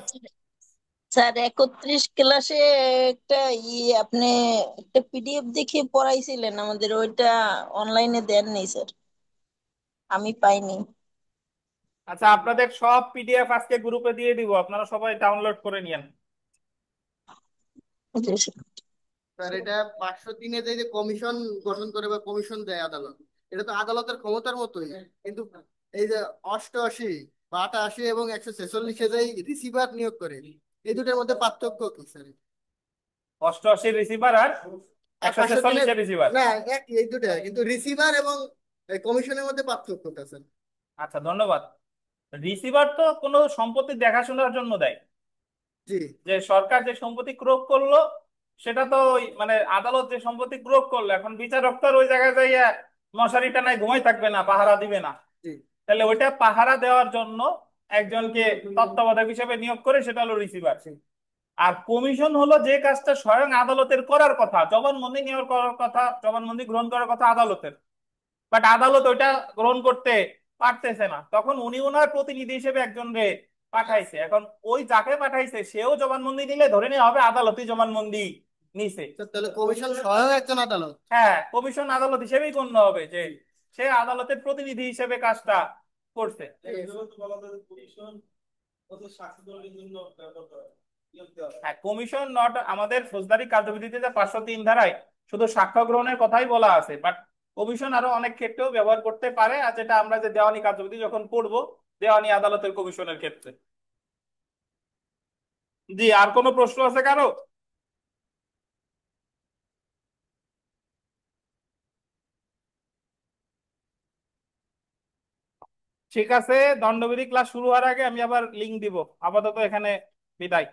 স্যার 31 ক্লাসে একটা আপনি একটা পিডিএফ দেখে পড়াইছিলেন আমাদের, ওইটা অনলাইনে দেননি স্যার, আমি পাইনি। আচ্ছা, আপনাদের সব পিডিএফ আজকে গ্রুপে দিয়ে দিব, আপনারা সবাই ডাউনলোড করে নিয়েন। জি, স্যার। স্যার এটা 503-এ যে কমিশন গঠন করে বা কমিশন দেয় আদালত, এটা তো আদালতের ক্ষমতার মতোই, কিন্তু এই যে 88 বা 88 এবং 146-এ যে রিসিভার নিয়োগ করে, এই দুটোর মধ্যে পার্থক্য কি স্যার? 88 রিসিভার আর আর 503-এ 146 রিসিভার। না, এক এই দুটো, কিন্তু রিসিভার এবং কমিশনের মধ্যে পার্থক্যটা স্যার। আচ্ছা ধন্যবাদ। রিসিভার তো কোনো সম্পত্তি দেখাশোনার জন্য দেয়, জি। যে সরকার যে সম্পত্তি ক্রোক করলো, সেটা তো মানে আদালত যে সম্পত্তি ক্রোক করলো, এখন বিচারক তো আর ওই জায়গায় যাইয়া মশারি টানায় ঘুমাই থাকবে না, পাহারা দিবে না। জি। তাহলে ওইটা পাহারা দেওয়ার জন্য একজনকে তত্ত্বাবধায়ক হিসেবে নিয়োগ করে, সেটা হলো রিসিভার। আর কমিশন হলো যে কাজটা স্বয়ং আদালতের করার কথা, জবানবন্দি নেওয়ার করার কথা, জবানবন্দি গ্রহণ করার কথা আদালতের, বাট আদালত ওইটা গ্রহণ করতে পারতেছে না, তখন উনি ওনার প্রতিনিধি হিসেবে একজন রে পাঠাইছে। এখন ওই যাকে পাঠাইছে সেও জবানবন্দি নিলে ধরে নেওয়া হবে আদালতই জবানবন্দি নিছে। স্যার, তাহলে কমিশন স্বয়ং একজন আদালত? হ্যাঁ, কমিশন আদালত হিসেবেই গণ্য হবে, যে সে আদালতের প্রতিনিধি হিসেবে কাজটা করছে। হ্যাঁ, কমিশন নট, আমাদের ফৌজদারি কার্যবিধিতে যে 503 ধারায় শুধু সাক্ষ্য গ্রহণের কথাই বলা আছে, বাট কমিশন আরো অনেক ক্ষেত্রেও ব্যবহার করতে পারে, আর যেটা আমরা যে দেওয়ানি কার্যবিধি যখন পড়বো, দেওয়ানি আদালতের কমিশনের ক্ষেত্রে। জি, আর কোনো প্রশ্ন আছে কারো? ঠিক আছে, দণ্ডবিধি ক্লাস শুরু হওয়ার আগে আমি আবার লিংক দিব। আপাতত এখানে বিদায়।